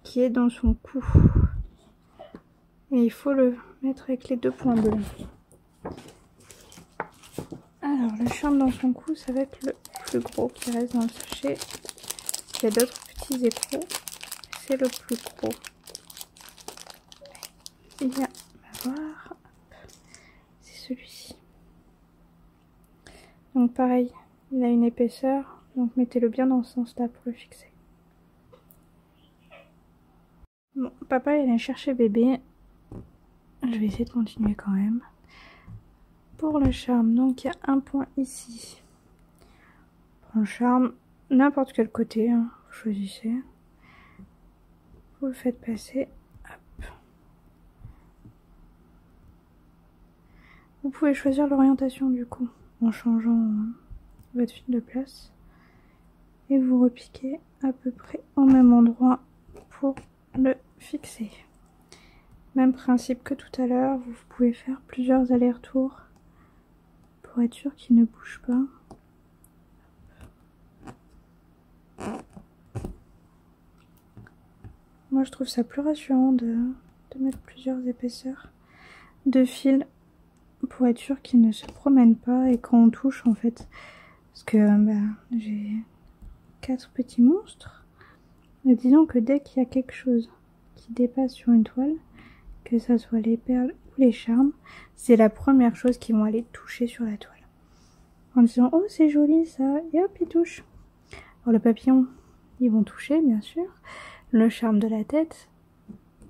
qui est dans son cou. Et il faut le mettre avec les 2 points bleus. Alors le charme dans son cou, ça va être le plus gros qui reste dans le sachet. Il y a d'autres petits écrous. C'est le plus gros. Il y a, on va voir, c'est celui-ci. Donc pareil, il a une épaisseur, donc mettez-le bien dans ce sens-là pour le fixer. Bon, papa il est allé chercher bébé. Je vais essayer de continuer quand même. Pour le charme, donc il y a un point ici. Pour le charme, n'importe quel côté, hein, vous choisissez. Vous le faites passer. Hop. Vous pouvez choisir l'orientation du coup, en changeant votre fil de place. Et vous repiquez à peu près au même endroit pour le fixer. Même principe que tout à l'heure, vous pouvez faire plusieurs allers-retours pour être sûr qu'il ne bouge pas. Moi je trouve ça plus rassurant de mettre plusieurs épaisseurs de fil pour être sûr qu'il ne se promène pas et quand on touche en fait. Parce que j'ai 4 petits monstres. Mais disons que dès qu'il y a quelque chose qui dépasse sur une toile, que ça soit les perles ou les charmes, c'est la première chose qu'ils vont aller toucher sur la toile. En disant oh c'est joli ça, et hop ils touchent. Alors le papillon, ils vont toucher bien sûr. Le charme de la tête,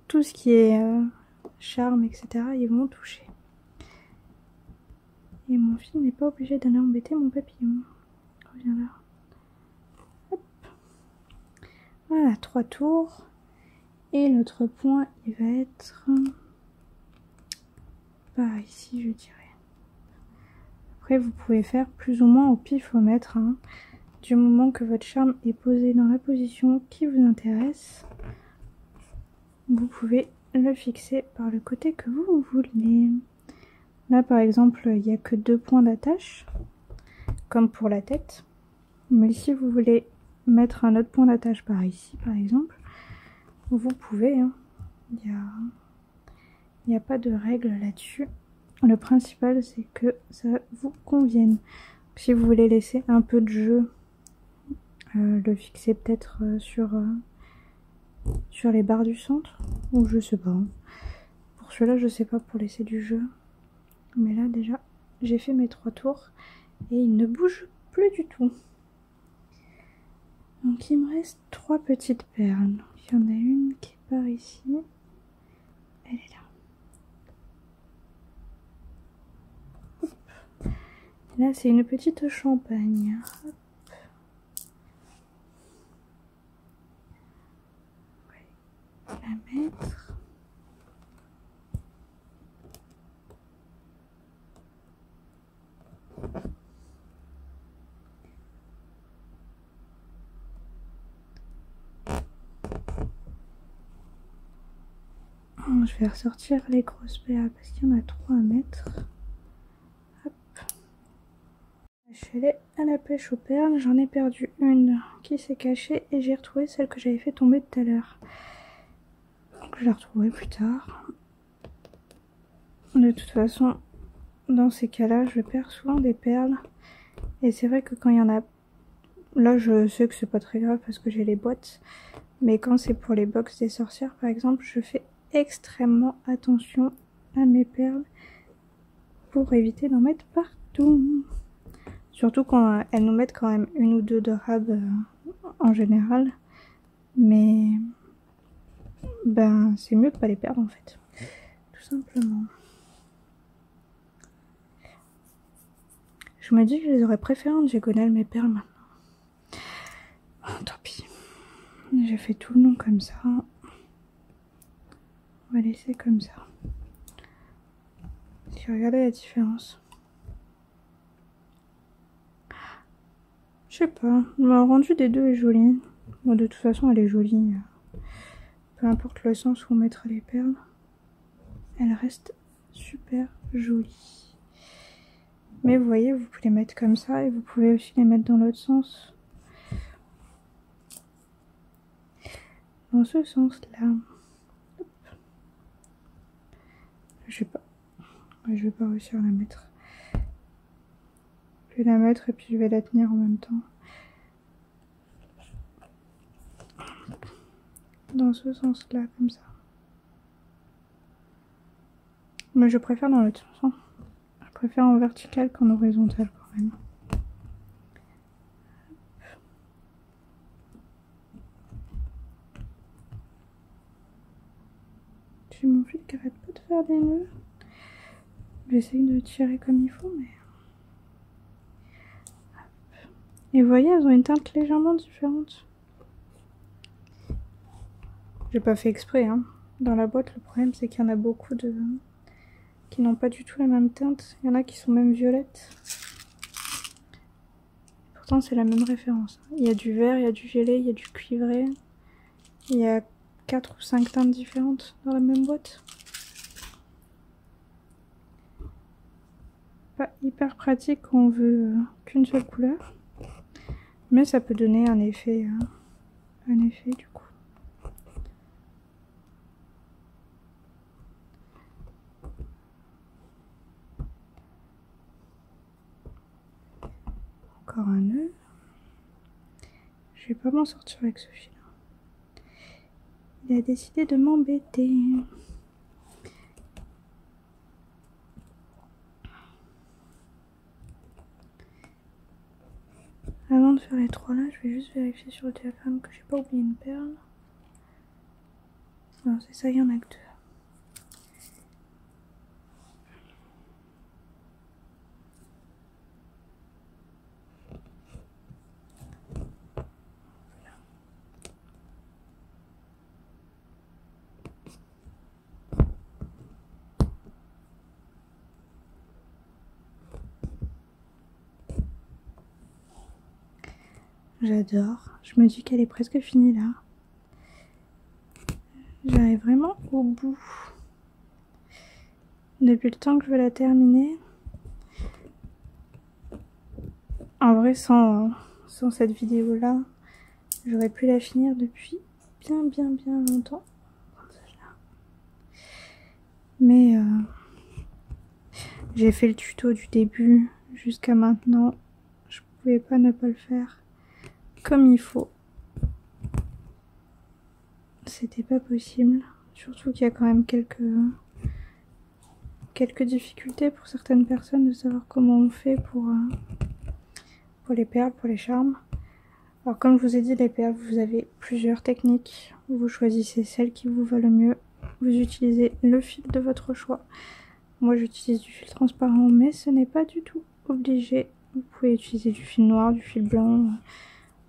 tout ce qui est charme etc. ils vont toucher. Et mon fils n'est pas obligé d'aller embêter mon papillon. Reviens là. Hop. Voilà, 3 tours. Et l'autre point, il va être par ici, je dirais. Après, vous pouvez faire plus ou moins au pifomètre, hein, du moment que votre charme est posé dans la position qui vous intéresse. Vous pouvez le fixer par le côté que vous voulez. Là, par exemple, il n'y a que 2 points d'attache, comme pour la tête. Mais si vous voulez mettre un autre point d'attache par ici, par exemple, vous pouvez. Hein. Il n'y a pas de règle là-dessus. Le principal, c'est que ça vous convienne. Si vous voulez laisser un peu de jeu, le fixer peut-être sur les barres du centre, ou je sais pas. Pour cela, je sais pas, pour laisser du jeu. Mais là, déjà, j'ai fait mes 3 tours et il ne bouge plus du tout. Donc, il me reste 3 petites perles. Il y en a une qui est par ici. Elle est là. Et là, c'est une petite champagne. Hop. On va la mettre. Je vais ressortir les grosses perles parce qu'il y en a 3 à mettre. Hop. Je suis allée à la pêche aux perles. J'en ai perdu une qui s'est cachée et j'ai retrouvé celle que j'avais fait tomber tout à l'heure. Donc je la retrouverai plus tard. De toute façon, dans ces cas-là, je perds souvent des perles. Et c'est vrai que quand il y en a... Là, je sais que c'est pas très grave parce que j'ai les boîtes. Mais quand c'est pour les box des sorcières, par exemple, je fais extrêmement attention à mes perles pour éviter d'en mettre partout. Surtout quand elles nous mettent quand même 1 ou 2 de rab en général. Mais ben c'est mieux de pas les perdre en fait. Tout simplement. Je me dis que je les aurais préférées en diagonale mes perles maintenant. Oh, tant pis. J'ai fait tout le long comme ça. On va laisser comme ça. Regardez la différence. Je sais pas, le rendu des deux est joli. Bon, de toute façon, elle est jolie. Peu importe le sens où on mettra les perles. Elle reste super jolie. Mais vous voyez, vous pouvez les mettre comme ça et vous pouvez aussi les mettre dans l'autre sens. Dans ce sens-là. Je sais pas. Je vais pas réussir à la mettre. Je vais la mettre et puis je vais la tenir en même temps. Dans ce sens-là, comme ça. Mais je préfère dans l'autre sens. Je préfère en vertical qu'en horizontal quand même. J'ai mon fil qui arrête pas de faire des nœuds. J'essaye de tirer comme il faut, mais... Et vous voyez, elles ont une teinte légèrement différente. J'ai pas fait exprès, hein. Dans la boîte, le problème, c'est qu'il y en a beaucoup de... qui n'ont pas du tout la même teinte. Il y en a qui sont même violettes. Pourtant, c'est la même référence. Il y a du vert, il y a du violet, il y a du cuivré. Il y a 4 ou 5 teintes différentes dans la même boîte. Pas hyper pratique quand on veut qu'une seule couleur. Mais ça peut donner un effet du coup. Encore un nœud. Je vais pas m'en sortir avec ce fil. Il a décidé de m'embêter. Avant de faire les 3 là, je vais juste vérifier sur le téléphone que j'ai pas oublié une perle. Non, c'est ça, il y en a que 2. J'adore. Je me dis qu'elle est presque finie là. J'arrive vraiment au bout. Depuis le temps que je veux la terminer. En vrai, sans cette vidéo là, j'aurais pu la finir depuis bien longtemps. Mais j'ai fait le tuto du début jusqu'à maintenant. Je pouvais pas ne pas le faire comme il faut. C'était pas possible. Surtout qu'il y a quand même quelques difficultés pour certaines personnes de savoir comment on fait pour les perles, pour les charmes. Alors comme je vous ai dit, les perles, vous avez plusieurs techniques. Vous choisissez celle qui vous va le mieux. Vous utilisez le fil de votre choix. Moi j'utilise du fil transparent, mais ce n'est pas du tout obligé. Vous pouvez utiliser du fil noir, du fil blanc,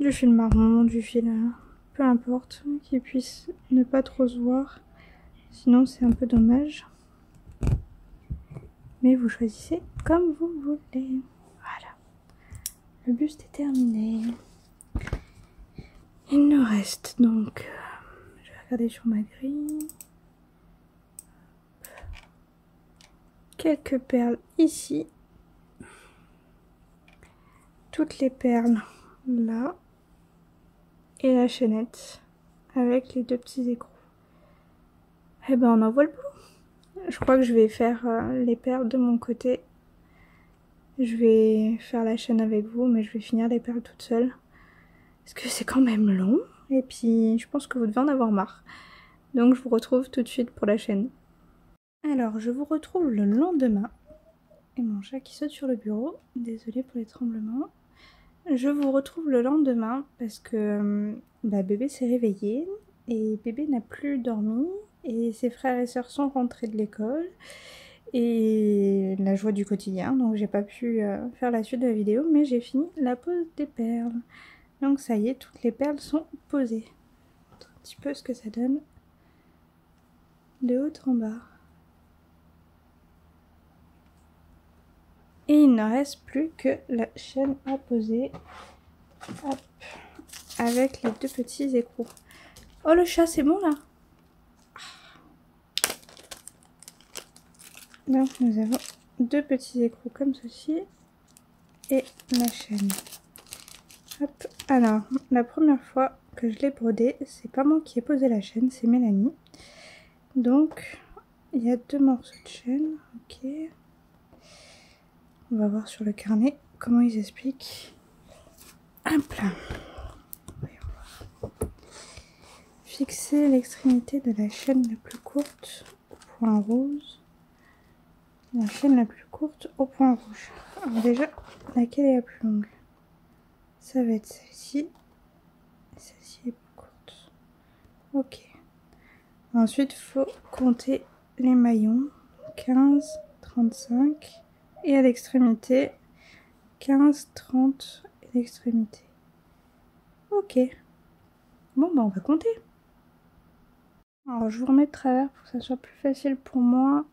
du fil marron, du fil... peu importe, qui puisse ne pas trop se voir. Sinon c'est un peu dommage. Mais vous choisissez comme vous voulez. Voilà. Le buste est terminé. Il nous reste donc... je vais regarder sur ma grille. Quelques perles ici. Toutes les perles là. Et la chaînette avec les 2 petits écrous. Et ben on envoie le bout. Je crois que je vais faire les perles de mon côté. Je vais faire la chaîne avec vous, mais je vais finir les perles toute seule. Parce que c'est quand même long. Et puis je pense que vous devez en avoir marre. Donc je vous retrouve tout de suite pour la chaîne. Alors je vous retrouve le lendemain. Et mon chat qui saute sur le bureau. Désolée pour les tremblements. Je vous retrouve le lendemain parce que bébé s'est réveillé et bébé n'a plus dormi et ses frères et sœurs sont rentrés de l'école et la joie du quotidien, donc j'ai pas pu faire la suite de la vidéo, mais j'ai fini la pose des perles. Donc ça y est, toutes les perles sont posées. Un petit peu ce que ça donne de haut en bas. Et il ne reste plus que la chaîne à poser. Hop, avec les 2 petits écrous. Oh le chat, c'est bon là? Donc nous avons 2 petits écrous comme ceci. Et la chaîne. Hop. Alors, la première fois que je l'ai brodé, c'est pas moi qui ai posé la chaîne, c'est Mélanie. Donc, il y a 2 morceaux de chaîne. Ok. On va voir sur le carnet comment ils expliquent. Hop là. Fixer l'extrémité de la chaîne la plus courte au point rose. La chaîne la plus courte au point rouge. Alors déjà, laquelle est la plus longue? Ça va être celle-ci. Celle-ci est plus courte. Ok. Ensuite, il faut compter les maillons. 15, 35. Et à l'extrémité, 15, 30 et l'extrémité. Ok. Bon, bah on va compter. Alors, je vous remets de travers pour que ça soit plus facile pour moi.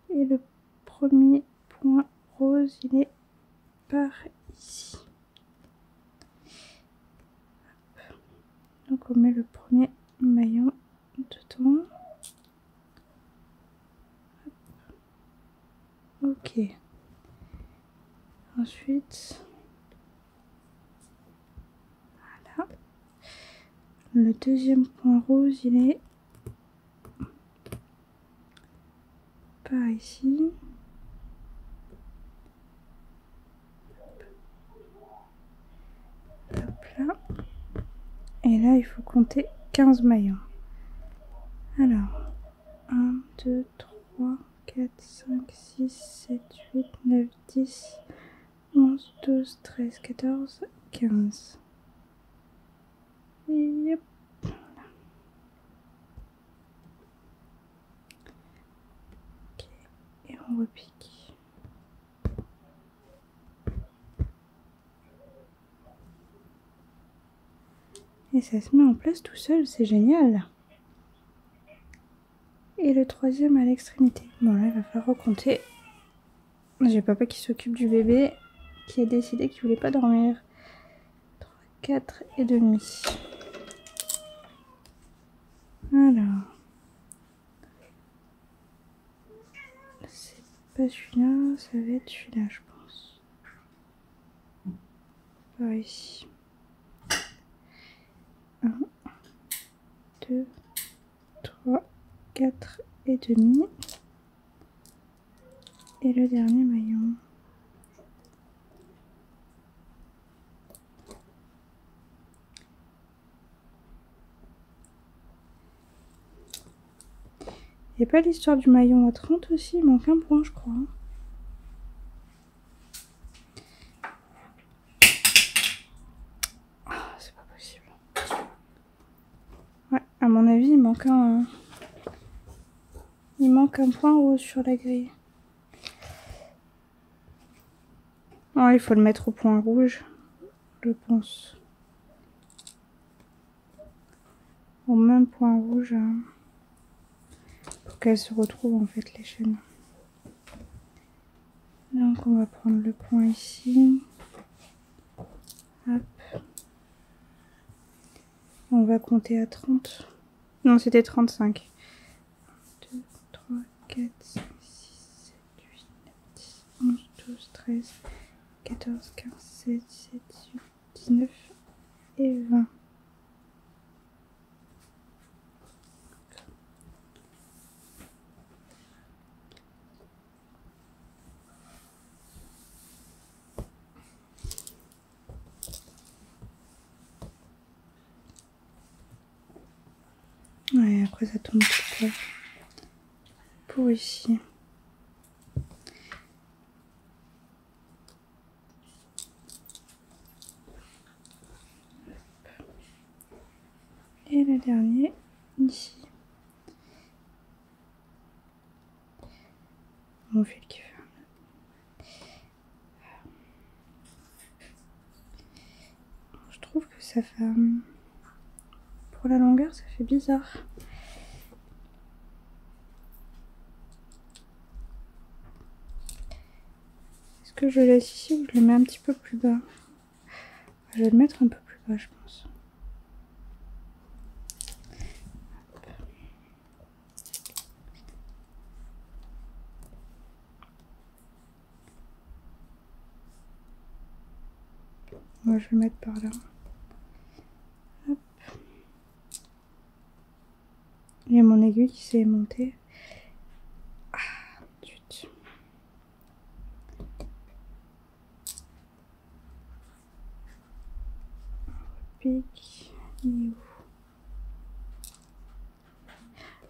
Et le premier point rose, il est par ici. Donc, on met le premier maillon dedans. Ok. Ensuite, voilà. Le deuxième point rose, il est par ici. Hop là. Et là, il faut compter 15 maillons. Alors, 1, 2, 3, 4, 5, 6, 7, 8, 9, 10, 11, 12, 13, 14, 15. Et hop. Ok. Et on repique. Et ça se met en place tout seul, c'est génial. Et le troisième à l'extrémité. Bon là, il va falloir recompter. J'ai papa qui s'occupe du bébé, qui a décidé qu'il voulait pas dormir. 3, 4 et demi. Alors. C'est pas celui-là, ça va être celui-là, je pense. Par ici. 1, 2, 3, 4 et demi. Et le dernier maillon. Et pas l'histoire du maillon à 30 aussi, il manque un point, je crois. Ah, c'est pas possible. Ouais, à mon avis, il manque un point rose sur la grille. Oh, il faut le mettre au point rouge, je pense. Au même point rouge. Pour qu'elles se retrouvent en fait les chaînes. Donc on va prendre le point ici. Hop. On va compter à 30. Non, c'était 35. 1, 2, 3, 4, 5, 6, 7, 8, 9, 10, 11, 12, 13, 14, 15, 16, 17, 18, 19 et 20. Ouais, après ça tombe tout seul. Pour ici. Et le dernier ici. Mon fil qui ferme. Je trouve que ça fait... Pour la longueur, ça fait bizarre. Est-ce que je le laisse ici ou je le mets un petit peu plus bas? Je vais le mettre un peu plus bas, je pense. Moi, je vais le mettre par là. Hop. Il y a mon aiguille qui s'est montée. pic. Il est où?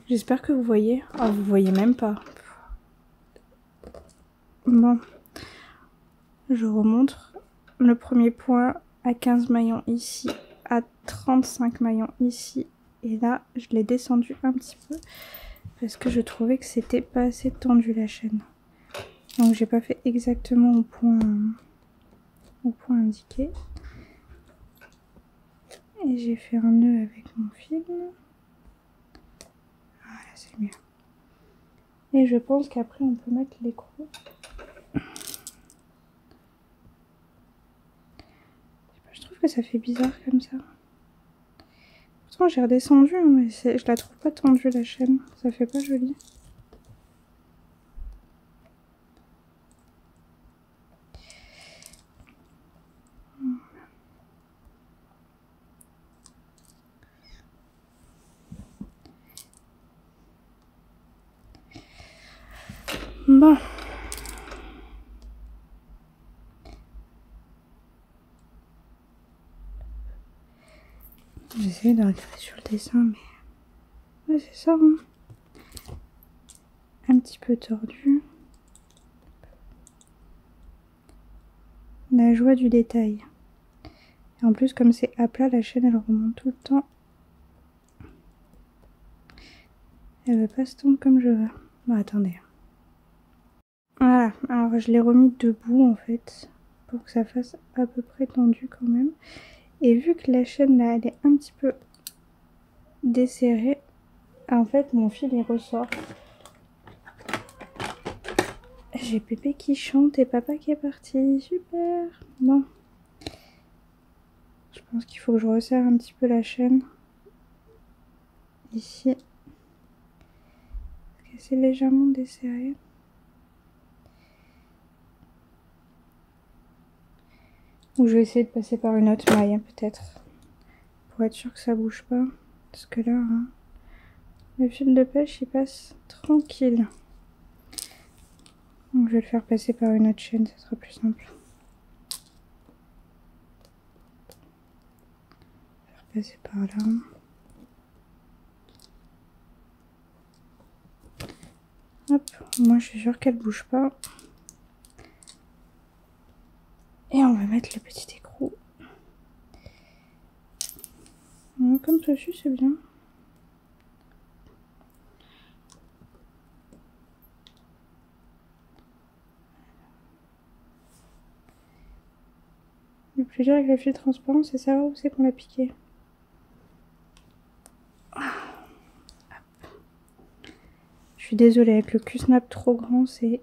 J'espère que vous voyez. Ah, vous voyez même pas. Bon. Je remontre le premier point à 15 maillons ici, à 35 maillons ici. Et là, je l'ai descendu un petit peu parce que je trouvais que c'était pas assez tendu la chaîne. Donc j'ai pas fait exactement au point indiqué. Et j'ai fait un nœud avec mon fil. Voilà, c'est mieux. Et je pense qu'après on peut mettre l'écrou. Je trouve que ça fait bizarre comme ça. Pourtant j'ai redescendu, hein, mais je la trouve pas tendue la chaîne. Ça fait pas joli. Bon. J'essaie de regarder sur le dessin, mais... Ouais, c'est ça, hein. Un petit peu tordu. La joie du détail. Et en plus, comme c'est à plat, la chaîne, elle remonte tout le temps. Elle veut pas se tendre comme je veux. Bon, attendez. Voilà, alors je l'ai remis debout, en fait, pour que ça fasse à peu près tendu quand même. Et vu que la chaîne, là, elle est un petit peu desserrée, en fait, mon fil, il ressort. J'ai Pépé qui chante et papa qui est parti. Super. Bon. Je pense qu'il faut que je resserre un petit peu la chaîne. Ici. Parce que c'est légèrement desserré. Ou je vais essayer de passer par une autre maille, peut-être. Pour être sûr que ça bouge pas. Parce que là, hein, le fil de pêche, il passe tranquille. Donc je vais le faire passer par une autre chaîne, ça sera plus simple. Faire passer par là. Hop, moi je suis sûre qu'elle bouge pas. Et on va mettre le petit écrou. Comme ceci, c'est bien. Le plus dur avec le fil transparent, c'est savoir où c'est qu'on l'a piqué. Je suis désolée, avec le Q-snap trop grand, c'est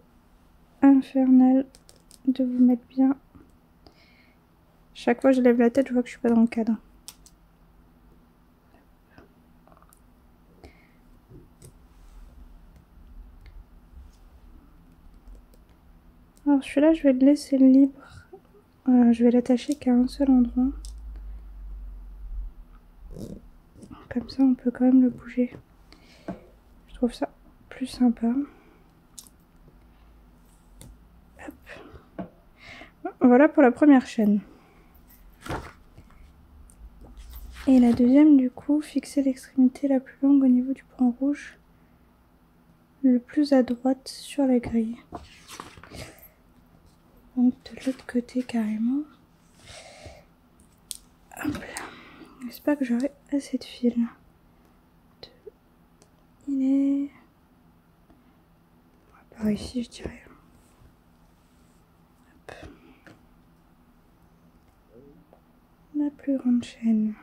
infernal de vous mettre bien. Chaque fois que je lève la tête, je vois que je suis pas dans le cadre. Alors celui-là, je vais le laisser libre. Je vais l'attacher qu'à un seul endroit. Comme ça, on peut quand même le bouger. Je trouve ça plus sympa. Hop. Voilà pour la première chaîne. Et la deuxième, du coup, fixer l'extrémité la plus longue au niveau du point rouge. Le plus à droite sur la grille. Donc de l'autre côté carrément. Hop là. J'espère que j'aurai assez de fil. Il est... Par ici, je dirais. Hop. La plus grande chaîne.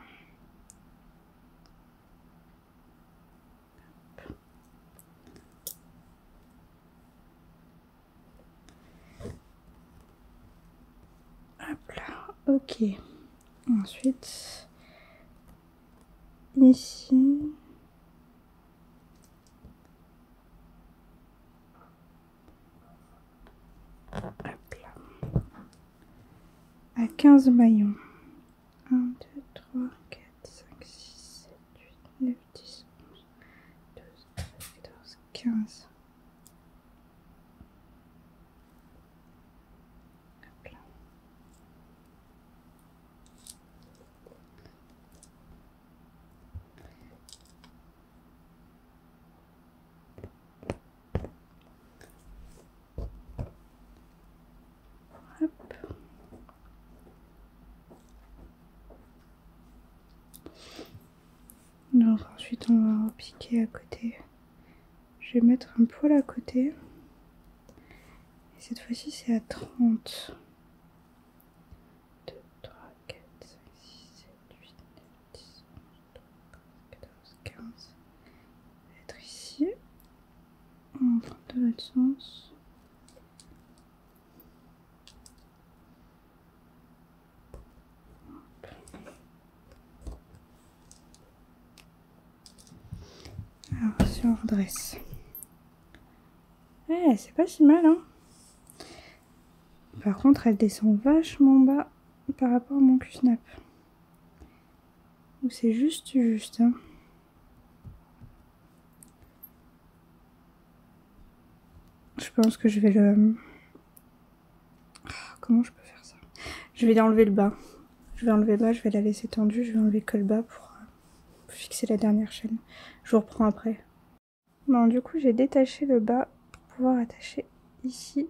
Hop là. Ok. Ensuite, ici. Hop là. À 15 maillons. 1, 2, 3, 4, 5, 6, 7, 8, 9, 10, 11, 12, 13, 14, 15. Hop là. Ensuite, on va repiquer à côté. Je vais mettre un poil à côté. Et cette fois-ci, c'est à 30. 2, 3, 4, 5, 6, 7, 8, 9, 10, 11, 12, 14, 15. Ça va être ici. On va de l'autre sens. Alors, si on redresse. Eh, c'est pas si mal, hein. Par contre, elle descend vachement bas par rapport à mon cul-snap. Ou c'est juste, hein. Je pense que je vais le... Comment je peux faire ça? Je vais enlever le bas. Je vais enlever le bas, je vais la laisser tendue. Je vais enlever que le bas pour fixer la dernière chaîne. Je vous reprends après. Bon, du coup, j'ai détaché le bas pour pouvoir attacher ici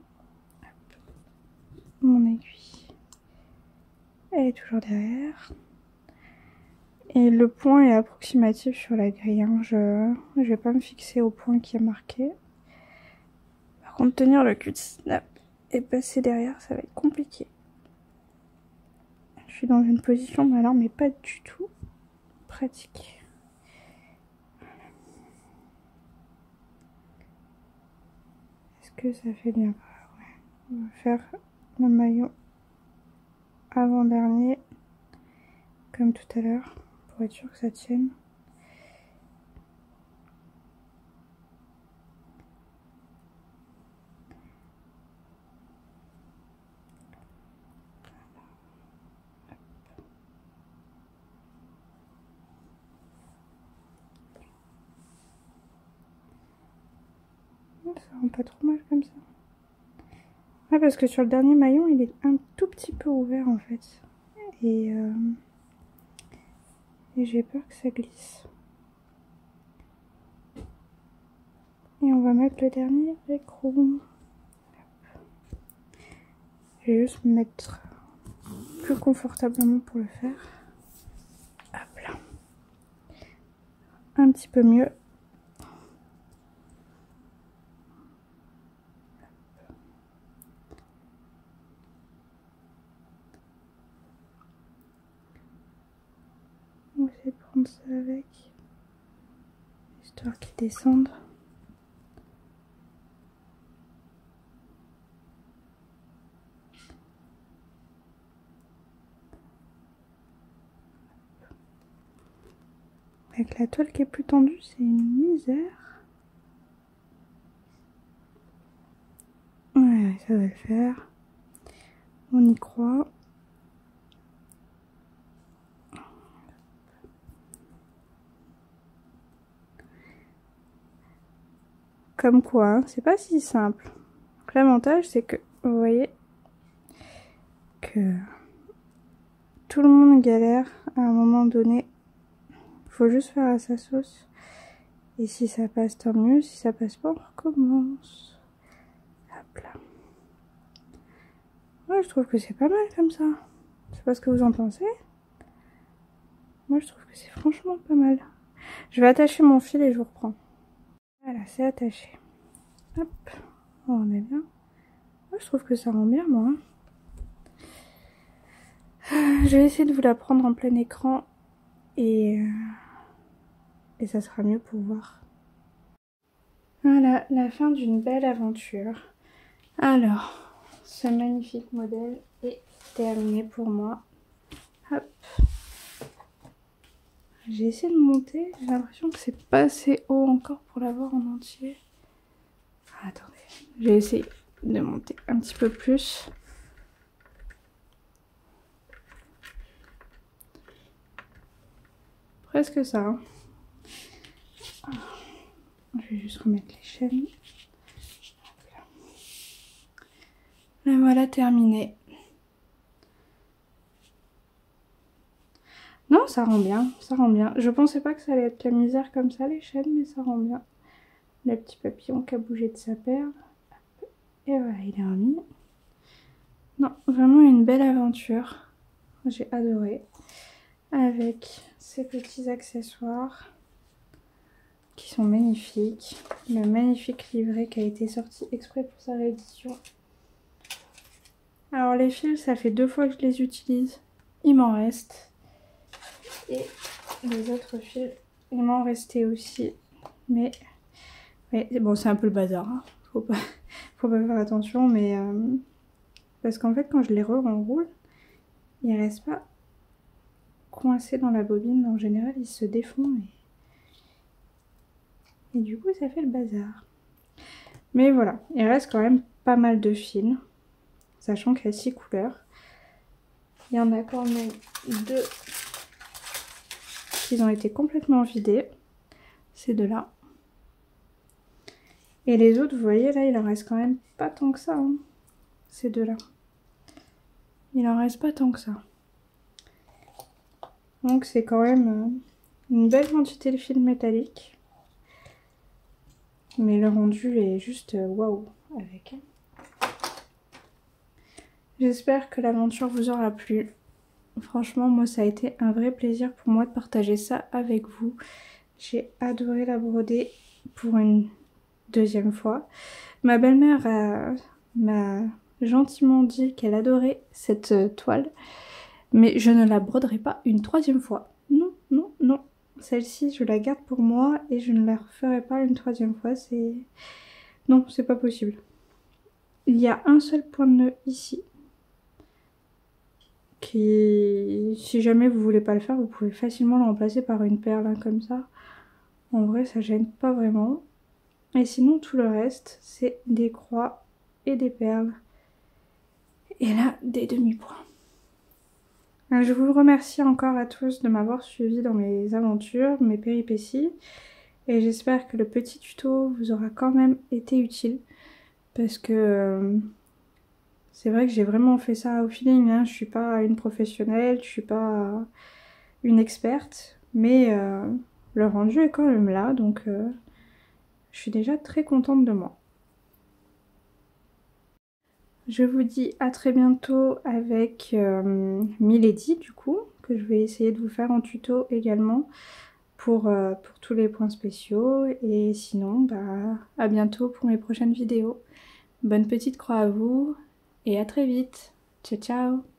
mon aiguille. Elle est toujours derrière. Et le point est approximatif sur la grille. Hein. Je vais pas me fixer au point qui est marqué. Par contre, tenir le cul-de-snap et passer derrière, ça va être compliqué. Je suis dans une position malin, mais pas du tout pratique. Est-ce que ça fait bien? Ouais. On va faire le maillot avant-dernier, comme tout à l'heure, pour être sûr que ça tienne. Ça rend pas trop mal comme ça. Ouais, parce que sur le dernier maillon, il est un tout petit peu ouvert en fait. Et j'ai peur que ça glisse. Et on va mettre le dernier écrou. Je vais juste me mettre plus confortablement pour le faire. Hop là. Un petit peu mieux. On va essayer de prendre ça avec, histoire qu'il descende. Avec la toile qui est plus tendue, c'est une misère. Ouais, ça va le faire. On y croit. Comme quoi, hein, c'est pas si simple. L'avantage, c'est que, vous voyez, que tout le monde galère à un moment donné. Il faut juste faire à sa sauce. Et si ça passe, tant mieux. Si ça passe pas, on recommence. Hop là. Ouais, je trouve que c'est pas mal comme ça. Je sais pas ce que vous en pensez. Moi, je trouve que c'est franchement pas mal. Je vais attacher mon fil et je vous reprends. Voilà, c'est attaché. Hop, on remet bien. Moi, je trouve que ça rend bien, moi. Je vais essayer de vous la prendre en plein écran et ça sera mieux pour voir. Voilà, la fin d'une belle aventure. Alors, ce magnifique modèle est terminé pour moi. Hop. J'ai essayé de monter, j'ai l'impression que c'est pas assez haut encore pour l'avoir en entier. Ah, attendez, j'ai essayé de monter un petit peu plus. Presque ça. Hein. Je vais juste remettre les chaînes. La voilà terminée. Non, ça rend bien, ça rend bien. Je pensais pas que ça allait être la misère comme ça, les chaînes, mais ça rend bien. Le petit papillon qui a bougé de sa perle. Et voilà, il est remis. Non, vraiment une belle aventure. J'ai adoré. Avec ces petits accessoires. qui sont magnifiques. Le magnifique livret qui a été sorti exprès pour sa réédition. Alors les fils, ça fait 2 fois que je les utilise. Il m'en reste. Et les autres fils, il m'en restait aussi. Mais ouais, bon, c'est un peu le bazar. Hein. Faut pas faire attention. Mais parce qu'en fait, quand je les enroule, ils restent pas coincés dans la bobine. En général, ils se défont. Et du coup, ça fait le bazar. Mais voilà, il reste quand même pas mal de fils. Sachant qu'il y a 6 couleurs. Il y en a quand même 2 qui ont été complètement vidés. Ces deux-là. Et les autres, vous voyez, là, il en reste quand même pas tant que ça. Hein, ces deux-là. Il en reste pas tant que ça. Donc c'est quand même une belle quantité de fils métalliques. Mais le rendu est juste waouh avec. J'espère que l'aventure vous aura plu. Franchement, moi, ça a été un vrai plaisir pour moi de partager ça avec vous. J'ai adoré la broder pour une 2e fois. Ma belle-mère m'a gentiment dit qu'elle adorait cette toile. Mais je ne la broderai pas une 3e fois. Non, non, non. Celle-ci, je la garde pour moi et je ne la referai pas une 3e fois. Non, c'est pas possible. Il y a un seul point de nœud ici. Qui, si jamais vous voulez pas le faire, vous pouvez facilement le remplacer par une perle hein, comme ça. En vrai, ça gêne pas vraiment. Et sinon, tout le reste, c'est des croix et des perles. Et là, des demi-points. Je vous remercie encore à tous de m'avoir suivi dans mes aventures, mes péripéties. Et j'espère que le petit tuto vous aura quand même été utile. Parce que c'est vrai que j'ai vraiment fait ça au feeling. Hein. Je suis pas une professionnelle, je suis pas une experte. Mais le rendu est quand même là. Donc je suis déjà très contente de moi. Je vous dis à très bientôt avec Milady du coup, que je vais essayer de vous faire en tuto également pour tous les points spéciaux. Et sinon, bah, à bientôt pour mes prochaines vidéos. Bonne petite croix à vous et à très vite. Ciao ciao.